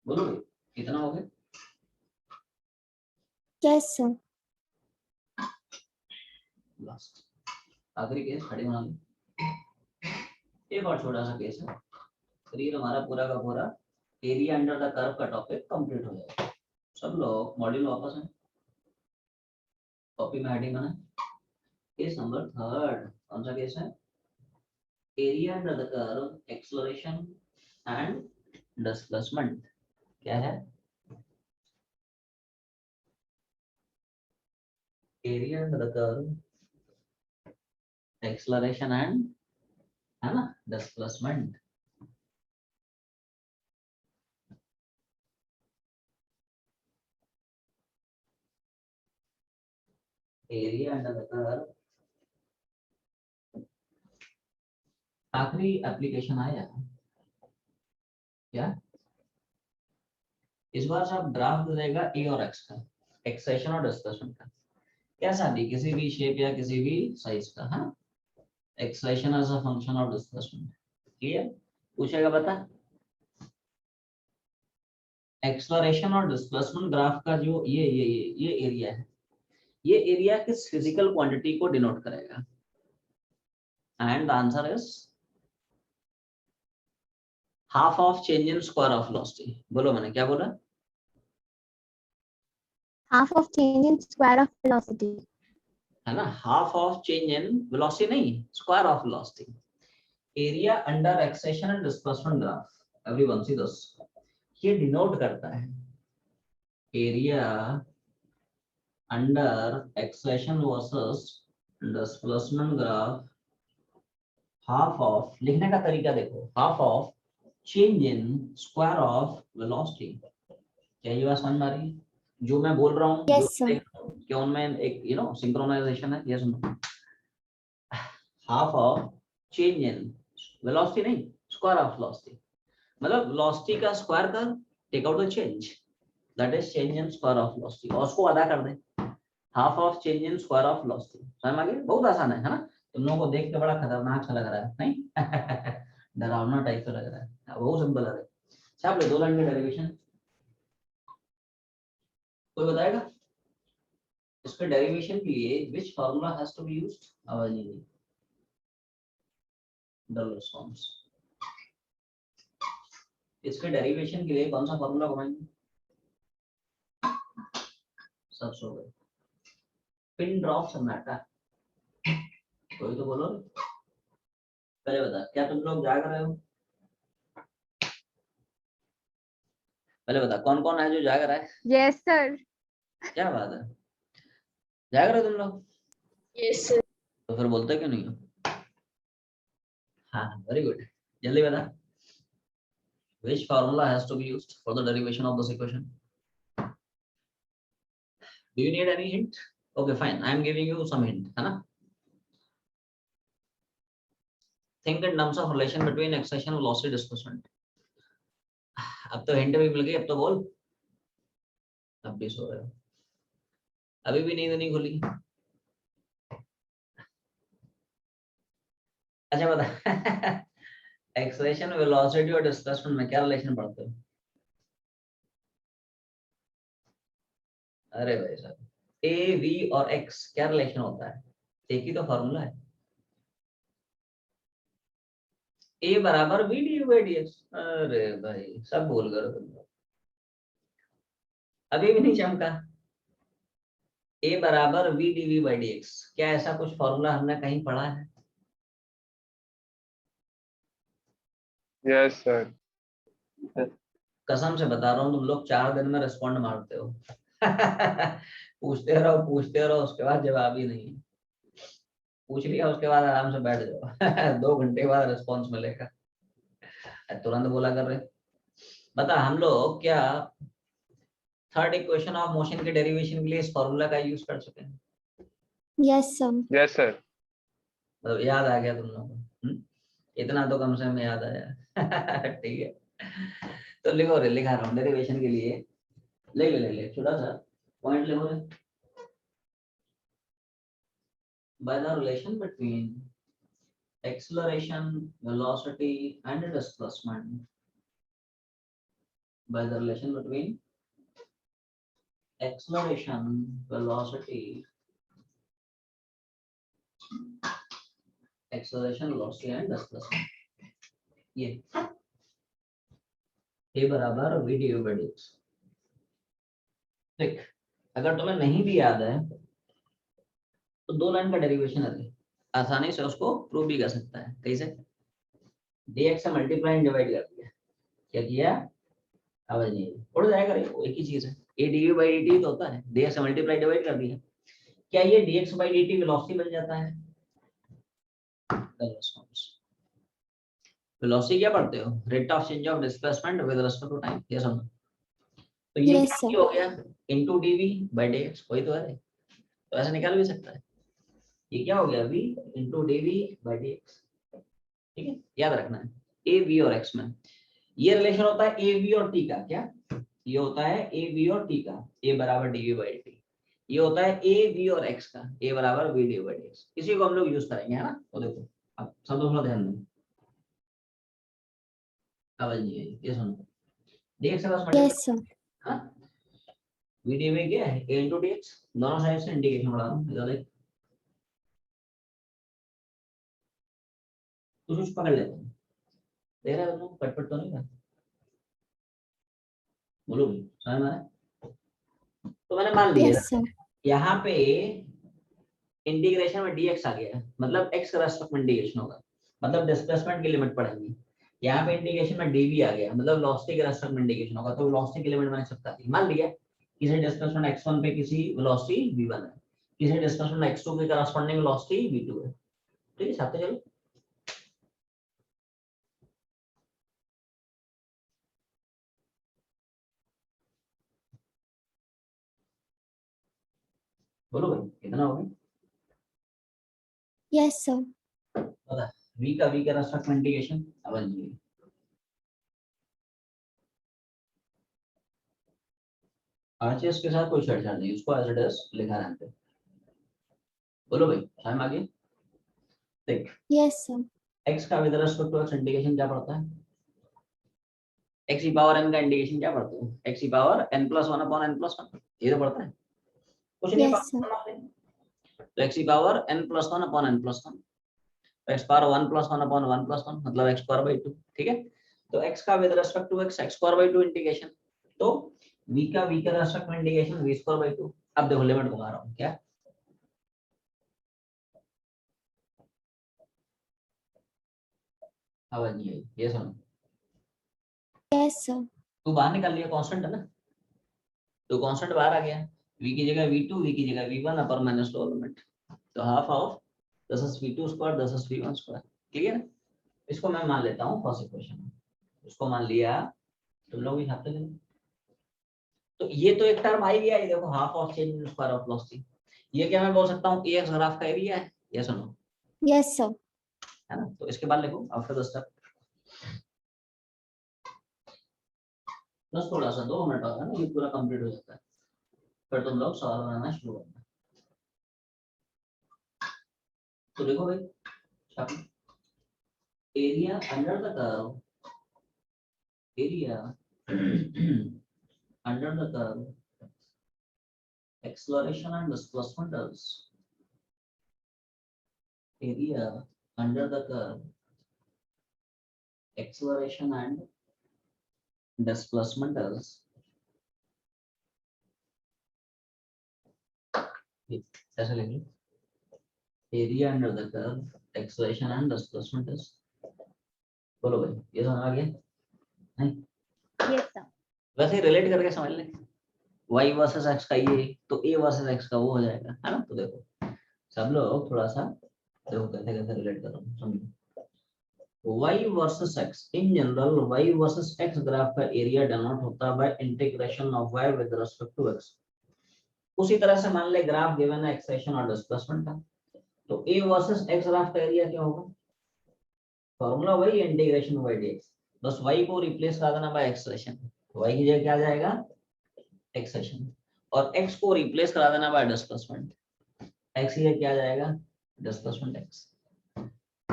बोलो भाई, कितना हो गया? Yes, sir. लास्ट आखिरी केस खड़े बना लो, एक और छोटा सा केस है, फिर हमारा पूरा का पूरा एरिया अंडर द कर्व का टॉपिक कंप्लीट हो जाएगा। सब लोग मॉड्यूल वापस है, कॉपी में हेडिंग बना। केस नंबर 3, कौन सा केस है? Area under the curve, acceleration and displacement. क्या है? Area under the curve, acceleration and, है ना, displacement. Area under the curve, आखिरी एप्लीकेशन आया क्या? इस बार सब ग्राफ दे देगा ए और एक्स का, एक्सेशन और डिस्प्लेसमेंट का, कैसा भी, किसी भी शेप या किसी भी साइज का, है, acceleration as a function of displacement. Clear? पूछेगा बता, एक्सेलरेशन और डिस्प्लेसमेंट ग्राफ का जो ये एरिया है, ये एरिया किस फिजिकल क्वांटिटी को डिनोट करेगा? And the answer is half of change in square of velocity. बोलो मैंने क्या बोला? Half of change in square of velocity. है ना, half of change in velocity नहीं, square of velocity. Area under acceleration and displacement graph, everyone see this, ये denote करता है area under acceleration versus displacement graph, half of, लिखने का तरीका देखो, half of change in square of velocity. क्या ये बात समझ में आ रही है जो मैं बोल रहा हूँ? Yes, sir. क्या उनमें एक सिंक्रोनाइजेशन है? ये सुनो, half of change in velocity नहीं, स्क्वायर ऑफ वेलोसिटी, मतलब वेलोसिटी का स्क्वायर कर, take out the change, that is change in square of velocity, और उसको अदा कर दे, half of change in square of velocity. समझ में आ गया? बहुत आसान है ना? तुम लोगों को देख के बड़ा खतरनाक सा लग रहा है, नहीं? डरावना टाइप का लग रहा है, बहुत सिंपल है। छाप ले 2 लाइन में डेरिवेशन, कोई बताएगा इसके डेरिवेशन के लिए which formula has to be used? आवाज नहीं, डबल रिस्पांस। इसके डेरिवेशन के लिए कौन सा फॉर्मूला घुमाएंगे? सब सो गए। पिन ड्रॉप सन्नाटा, कोई तो बोलो। पहले बता, क्या तुम लोग जाग रहे हो? पहले बता, कौन कौन है जो जाग रहा है? Yes sir. क्या बात है, जाग रहे हो तुम लोग? Yes sir. तो फिर बोलते क्यों नहीं हो? हाँ, वेरी गुड, जल्दी बता। Which formula has to be used for the derivation of this equation? Do you need any hint? Okay, fine. I am giving you some hint, है ना? Think in terms of relation between acceleration and velocity displacement. अब तो hint भी मिल गई, अब तो बोल। अब भी सो रहे हो, अभी भी नींद नहीं खुली। अच्छा बता, एक्सेलरेशन, वेलोसिटी और डिस्प्लेसमेंट में क्या रिलेशन पढ़ते हो? अरे भाई साहब, ए वी और एक्स क्या रिलेशन होता है? एक ही तो फॉर्मूला है, ए बराबर v d u by d x. अरे भाई सब भूल गए तुम लोग, अभी भी नहीं चमका। ए बराबर v d v by d x, क्या ऐसा कुछ फॉर्मूला हमने कहीं पढ़ा है? Yes sir. कसम से बता रहा हूँ, तुम लोग 4 दिन में रिस्पॉन्ड मारते हो। पूछते रहो, उसके बाद जवाब ही नहीं है। पूछ लिया उसके बाद आराम से बैठ जाओ। 2 घंटे बाद रिस्पॉन्स मिलेगा, तुरंत बोला कर रहे। बता, हम लोग क्या थर्ड इक्वेशन ऑफ मोशन के डेरिवेशन के लिए इस फॉर्मूला का यूज कर चुके हैं? Yes, sir. Yes sir. मतलब याद आ गया तुम लोगों को? इतना तो कम से कम याद आया। ठीक है, तो लिखो रे, लिखा रहा हूँ डेरिवेशन के लिए। ले छोटा सा पॉइंट लिखो रे। By the relation between acceleration, velocity and displacement. By the relation between acceleration, velocity, and displacement. ये a बराबर v du by dx। देख, अगर तुम्हें नहीं भी याद है तो 2 लाइन का डेरिवेशन है, आसानी से उसको प्रूव भी कर सकता है। कैसे? dx से मल्टीप्लाई डिवाइड कर दिया, क्या किया? आवाज नहीं आई, उड़ जाएगा रे, वो एक ही चीज है। a du by dt तो होता है, dx से मल्टीप्लाई डिवाइड कर दिया, क्या ये dx by dt वेलोसिटी बन जाता है? वेलोसिटी क्या पढ़ते हो? Rate of change of displacement with respect to time, ये समझो। तो ये Yes, क्या sir. हो गया? इनटू dv by dx, वही तो है, तो ऐसे निकाल भी सकता है। ये क्या हो गया? v into dv by dx। ठीक है, याद रखना है a v और x में ये रिलेशन होता है a v और t का। क्या ये होता है? a v और t का, a बराबर dv by dt। ये होता है a v और x का, a बराबर v dv by dx। इसी को हम लोग यूज करेंगे, है ना? तो देखो, अब सब थोड़ा ध्यान दो, आवाज नहीं आई, ये सुनो। dx से बस Yes, sir. हाँ, v dv क्या है? a into dx, दोनों साइड से इंटीग्रेशन बढ़ा रहा हूँ, इधर देख, तो कुछ पकड़ लेता हूँ, देख रहा है तुम? कटपट तो नहीं कर, बोलो भी समझ में आया? तो मैंने मान लिया Yes, sir. यहाँ पे इंटीग्रेशन में dx आ गया, मतलब x का रेस्पेक्ट में इंटीग्रेशन होगा, मतलब डिस्प्लेसमेंट की लिमिट पड़ेगी। यहाँ पे इंटीग्रेशन में dv आ गया, मतलब वेलोसिटी के रेस्पेक्ट में इंटीग्रेशन होगा, तो वेलोसिटी की लिमिट मैंने सबका दी। मान लिया किसी डिस्प्लेसमेंट x1 पे किसी वेलोसिटी v1 है, किसी डिस्प्लेसमेंट x2 के करस्पॉन्डिंग वेलोसिटी v2 है। ठीक है, साथ चलो। बोलो भाई, कितना हो गया? Yes, sir. पता v का रेस्पेक्ट में इंटीग्रेशन अब जी। आरचेस के साथ कोई छेड़छाड़ नहीं, उसको एज इट इज लिखा रहता है। बोलो भाई, टाइम आ गया। देख, Yes, sir. x का with respect to x integration क्या पड़ता है? x की पावर n का इंटीग्रेशन क्या पड़ता है? x की पावर n + 1 अपॉन n + 1, ये तो पड़ता है, कुछ नहीं Yes, sir. पड़ता। तो x की power n + 1 upon n + 1, x power 1 + 1 upon 1 + 1, मतलब x² by 2। ठीक है, तो x का with respect to x x² integration, तो v का v के रेस्पेक्ट में इंटीग्रेशन v²/2। अब देखो लिमिट घुमा रहा हूँ, क्या आवाज नहीं आई, ये सुनो, Yes, sir. तू बाहर निकाल लिया, कांस्टेंट है ना, तो कांस्टेंट बाहर आ गया, v की जगह v2, v की जगह v1 upper minus lower limit, तो half of this is v2² this is v1²। Clear? इसको मैं मान लेता हूँ फर्स्ट इक्वेशन में, इसको मान लिया, तुम लोग भी खाते हैं। तो ये तो एक टर्म आई गया, ये देखो half of change in square of velocity, ये क्या मैं बोल सकता हूँ ax ग्राफ का एरिया है, ये सुनो, Yes, sir. है ना। तो इसके बाद लिखो आफ्टर द स्टेप, बस थोड़ा सा 2 मिनट और है ना, ये पूरा कंप्लीट हो जाता है, फिर तुम लोग सवाल बनाना शुरू करना। तो देखो भाई, area under the curve, area under the curve, acceleration and displacement is area under the curve, acceleration and displacement is ऐसे लेंगे, area under the curve, acceleration and displacement is, बोलो भाई ये समझ आ गया नहीं? Yes, sir. वैसे रिलेट करके समझ लें, y वर्सेस x का ये, तो a वर्सेस x का वो हो जाएगा, है ना। तो देखो सब लोग थोड़ा सा देखो कैसे कैसे रिलेट कर रहा हूँ, समझो। y versus x, in general y versus x graph का एरिया डिनोट होता है by integration of y with respect to x। उसी तरह से मान ले ग्राफ गिवन है एक्सेलेरेशन और डिस्प्लेसमेंट का, तो a वर्सेस x ग्राफ का एरिया क्या होगा, फॉर्मूला वही इंटीग्रेशन y dx, बस y को रिप्लेस कर देना बाय एक्सेलेरेशन, y की जगह क्या आ जाएगा एक्सेलेरेशन, और x को रिप्लेस करा देना बाय डिस्प्लेसमेंट, x की जगह क्या आ जाएगा डिस्प्लेसमेंट x।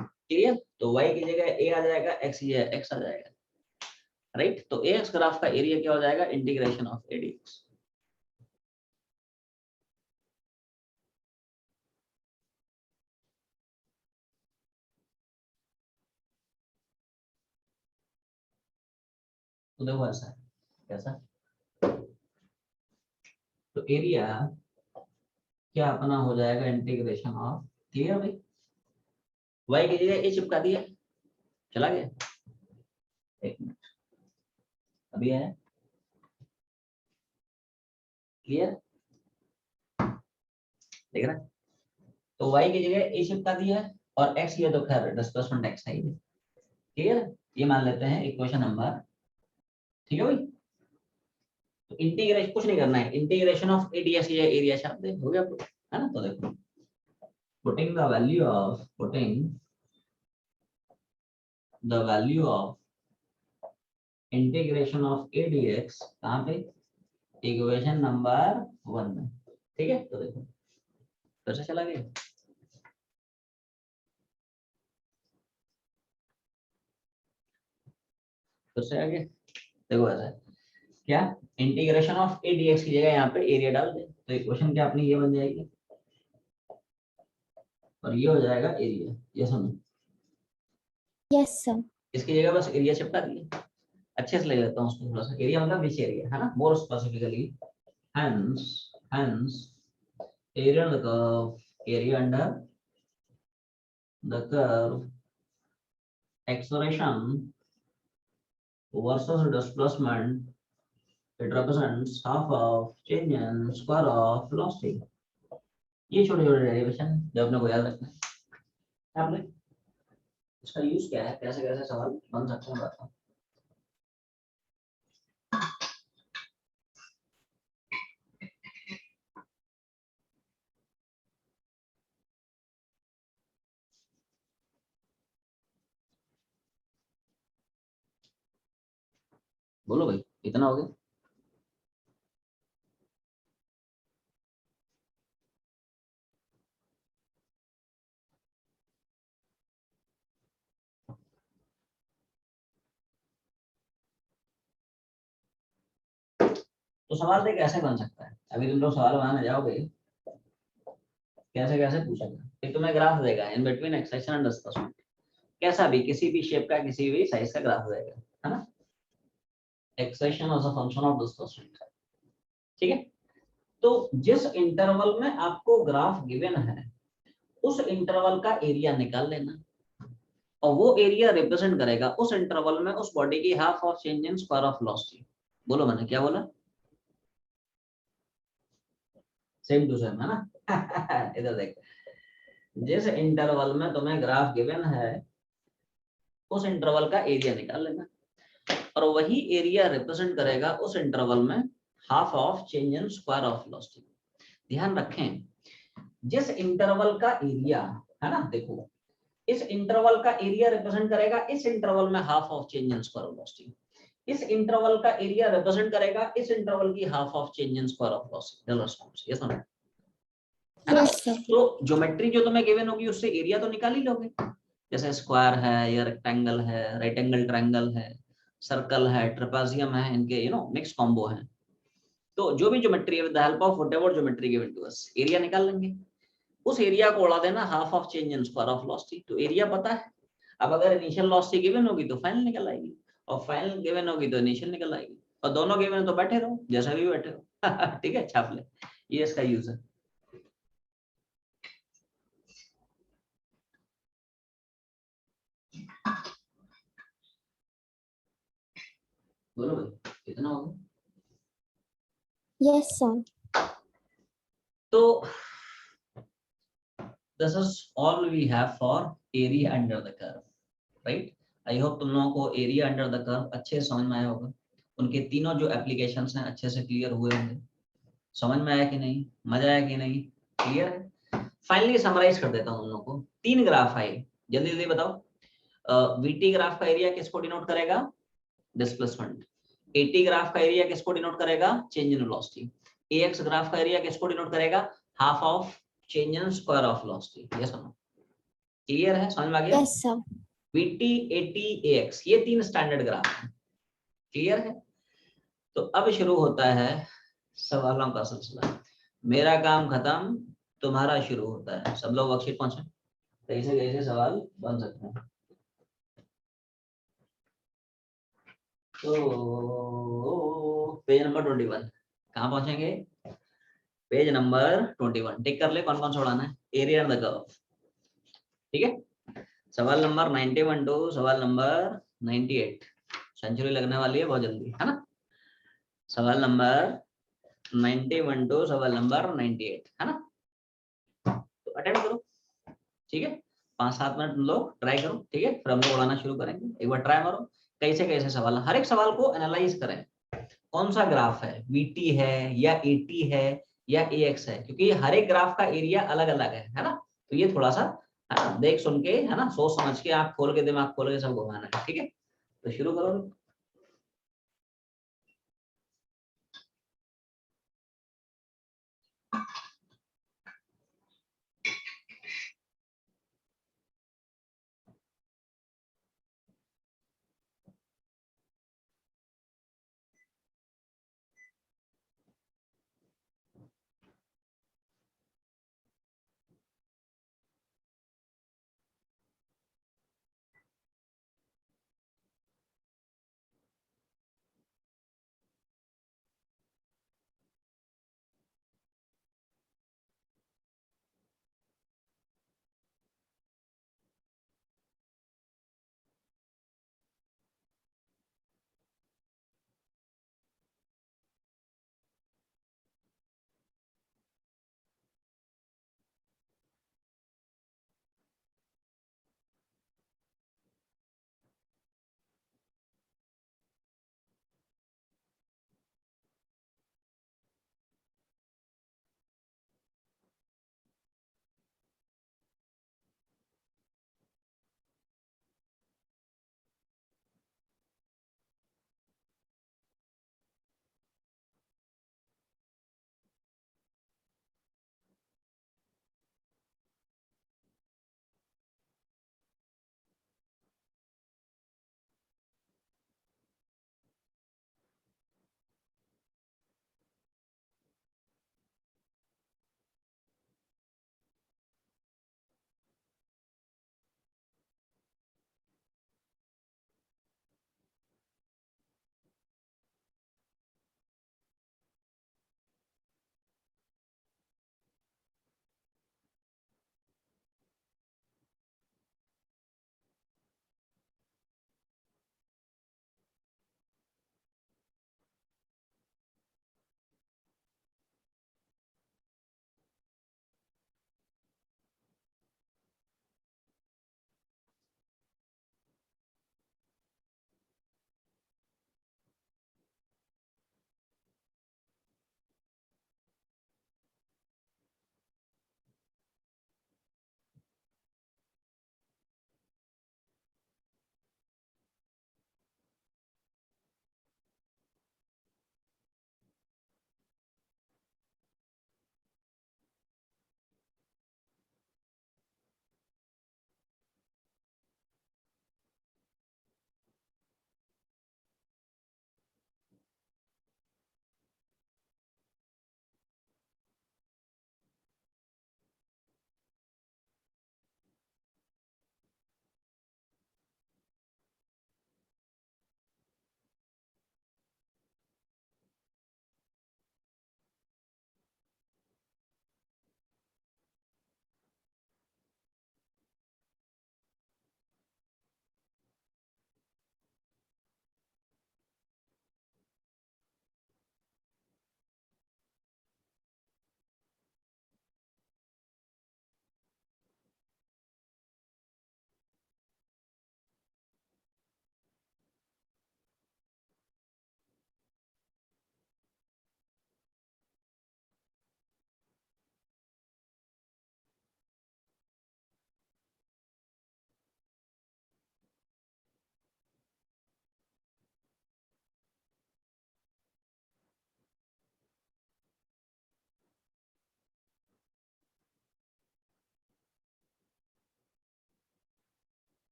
क्लियर? तो y की जगह a आ जाएगा, x की जगह x आ जाएगा, राइट। तो ax ग्राफ का एरिया क्या हो जाएगा इंटीग्रेशन ऑफ a dx। तो देखो ऐसा है, कैसा, तो एरिया क्या अपना हो जाएगा इंटीग्रेशन ऑफ, क्लियर भाई, y की जगह a चिपका दिया, चला गया, एक मिनट अभी है, क्लियर देख रहा, तो y की जगह a चिपका दिया है, और x ये तो खैर डिस्प्लेसमेंट x है, क्लियर, ये मान लेते हैं इक्वेशन नंबर, ठीक है भाई। तो इंटीग्रेशन कुछ नहीं करना है, इंटीग्रेशन ऑफ एडीएस या एरिया शब्द हो गया, है ना। तो देखो putting the value of integration of ADX कहाँ पे, इक्वेशन नंबर 1 में, ठीक है। तो देखो फिर से चला गया, फिर से आगे देखो ऐसा है, क्या इंटीग्रेशन ऑफ ए डीएक्स की जगह यहाँ पे एरिया डाल दे, तो इक्वेशन क्या अपनी ये बन जाएगी, और ये हो जाएगा एरिया, ये समझो। Yes, sir. इसकी जगह बस एरिया चिपका दिए, अच्छे से ले लेता हूँ उसको थोड़ा सा, एरिया मतलब विच एरिया, है ना, more specifically, hence area under the curve, area under the curve, acceleration versus displacement, it represents half of change in square of velocity। ये छोटे छोटे डेरिवेशन जो अपने को याद रखना है, आपने इसका यूज क्या है, कैसे कैसे सवाल बन सकते हैं बताओ। बोलो भाई, इतना हो गया। तो सवाल देख कैसे बन सकता है, अभी तुम लोग सवाल बनाने जाओगे कैसे कैसे पूछेगा, एक तुम्हें ग्राफ देगा in between acceleration and displacement, कैसा भी किसी भी शेप का किसी भी साइज का ग्राफ देगा, है ना। Acceleration as a function of displacement. ठीक है, तो जिस इंटरवल में आपको ग्राफ गिवन है उस इंटरवल का एरिया निकाल लेना, और वो एरिया रिप्रेजेंट करेगा उस इंटरवल में उस बॉडी की half of change in square of velocity. बोलो मैंने क्या बोला? सेम टू सेम है ना। इधर देख, जिस इंटरवल में तुम्हें ग्राफ गिवन है उस इंटरवल का एरिया निकाल लेना, और वही एरिया रिप्रेजेंट करेगा उस इंटरवल में half of change in square of velocity. ध्यान रखें, जिस इंटरवल का एरिया है ना, देखो इस इंटरवल का एरिया रिप्रेजेंट करेगा इस इंटरवल में half of change in square of velocity, इस इंटरवल का एरिया रिप्रेजेंट करेगा इस इंटरवल की half of change in square of velocity. ये समझ? Yes, sir. तो ज्योमेट्री जो तुम्हें गिवन होगी उससे एरिया तो निकाल ही लोगे, जैसे स्क्वायर है या रेक्टेंगल है, राइट एंगल ट्रायंगल है, सर्कल है, ट्रेपेजियम है, इनके मिक्स कॉम्बो है। तो जो भी ज्योमेट्री है with the help of whatever geometry given to us, area निकाल लेंगे, उस एरिया को उड़ा देना half of change in square of velocity. तो एरिया पता है। अब अगर इनिशियल वेलोसिटी गिवन होगी तो फाइनल निकल आएगी, और फाइनल गिवन होगी तो इनिशियल निकल आएगी, और दोनों गिवन तो बैठे रहो जैसा भी बैठे रहो। ठीक है, छाप ले, ये इसका यूज है। बोलो भाई कितना होगा? Yes, sir. तो this is all we have for area under the curve, right? I hope तुम लोगों को एरिया अंडर द कर्व अच्छे से समझ में आया होगा, उनके तीनों जो एप्लीकेशंस हैं अच्छे से क्लियर हुए होंगे। समझ में आया कि नहीं, मजा आया कि नहीं, क्लियर है? फाइनली समराइज कर देता हूं उन लोगों को। 3 ग्राफ आए, जल्दी जल्दी बताओ। वीटी ग्राफ का एरिया किसको डिनोट करेगा? डिस्प्लेसमेंट। एटी ग्राफ का एरिया किसको डिनोट करेगा? Change in velocity. Ax graph का एरिया किसको डिनोट करेगा? Half of change in square of velocity. ये सुनो, क्लियर है, समझ में आ गया? Yes, sir. VT, eighty, ax, ये 3 स्टैंडर्ड ग्राफ हैं, क्लियर है? तो अब शुरू होता है सवालों का सिलसिला। मेरा काम खत्म, तुम्हारा शुरू होता है। सब लोग वर्कशीट पहुंचे, कैसे कैसे सवाल बन सकते हैं। तो पेज नंबर 21 कहाँ पहुंचेंगे? पेज नंबर 21 टिक कर ले, कौन कौन सा उड़ाना है? Area and the curve. ठीक है, सवाल नंबर 91 टू सवाल नंबर 98, सेंचुरी लगने वाली है बहुत जल्दी, है ना? सवाल नंबर 91 टू सवाल नंबर 98, है ना? तो अटेम्प्ट करो, ठीक है, 5-7 मिनट तुम लोग ट्राई करो, ठीक है, फिर हम लोग उड़ाना शुरू करेंगे। एक बार ट्राई मारो, कैसे कैसे सवाल, हर एक सवाल को एनालाइज करें, कौन सा ग्राफ है, वीटी है या एटी है या एएक्स है, क्योंकि हर एक ग्राफ का एरिया अलग अलग है ना? तो ये थोड़ा सा है ना, देख सुन के, है ना, सोच समझ के, आंख खोल के, दिमाग खोल के सब घुमाना है, ठीक है? तो शुरू करो।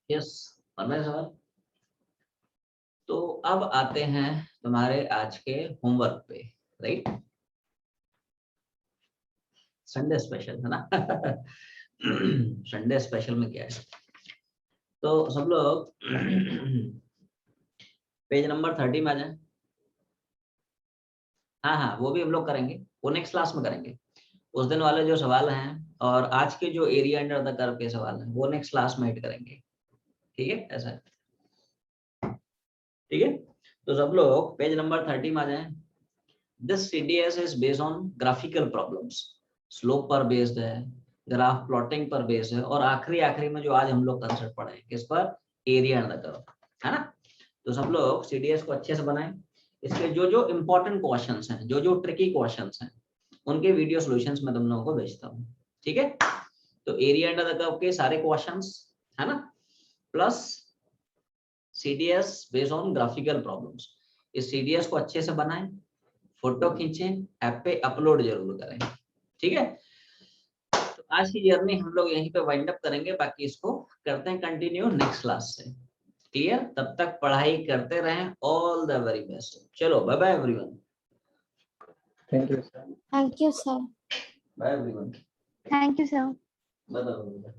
यस, परमेश सवाल। तो अब आते हैं तुम्हारे आज के होमवर्क पे, राइट? संडे स्पेशल है ना? संडे स्पेशल में क्या है? तो सब लोग पेज नंबर 30 में आ जाए। हाँ हाँ, वो भी हम लोग करेंगे, वो नेक्स्ट क्लास में करेंगे। उस दिन वाले जो सवाल हैं और आज के जो एरिया अंडर द कर्व के सवाल हैं वो नेक्स्ट क्लास में हिट करेंगे, ठीक है? ऐसा है, ठीक है? तो सब लोग पेज नंबर 30 में आ जाए। This CDS is based on graphical problems, slope पर बेस्ड है, ग्राफ प्लॉटिंग पर बेस्ड है, और आखिरी में जो आज हम लोग कंसेप्ट पढ़े हैं किस पर? एरिया अंडर द कर्व, है ना? तो सब लोग CDS को अच्छे से बनाएं। इसके जो जो इम्पोर्टेंट क्वेश्चंस हैं, जो जो ट्रिकी क्वेश्चंस हैं, उनके वीडियो सॉल्यूशंस मैं तुम लोगों को भेजता हूँ, ठीक है? तो एरिया अंडर द कर्व के सारे क्वेश्चंस, है ना, plus CDS based on graphical problems. इस CDS को अच्छे से बनाएं, फोटो खींचें, ऐप पे अपलोड जरूर करें, ठीक है? तो आज की जर्नी हम लोग यहीं पे वाइंड अप करेंगे, बाकी इसको करते हैं कंटिन्यू नेक्स्ट क्लास से। क्लियर? तब तक पढ़ाई करते रहें। All the very best. चलो, bye bye everyone. Thank you, sir. Thank you, sir. Bye everyone. Thank you, sir. Bye bye.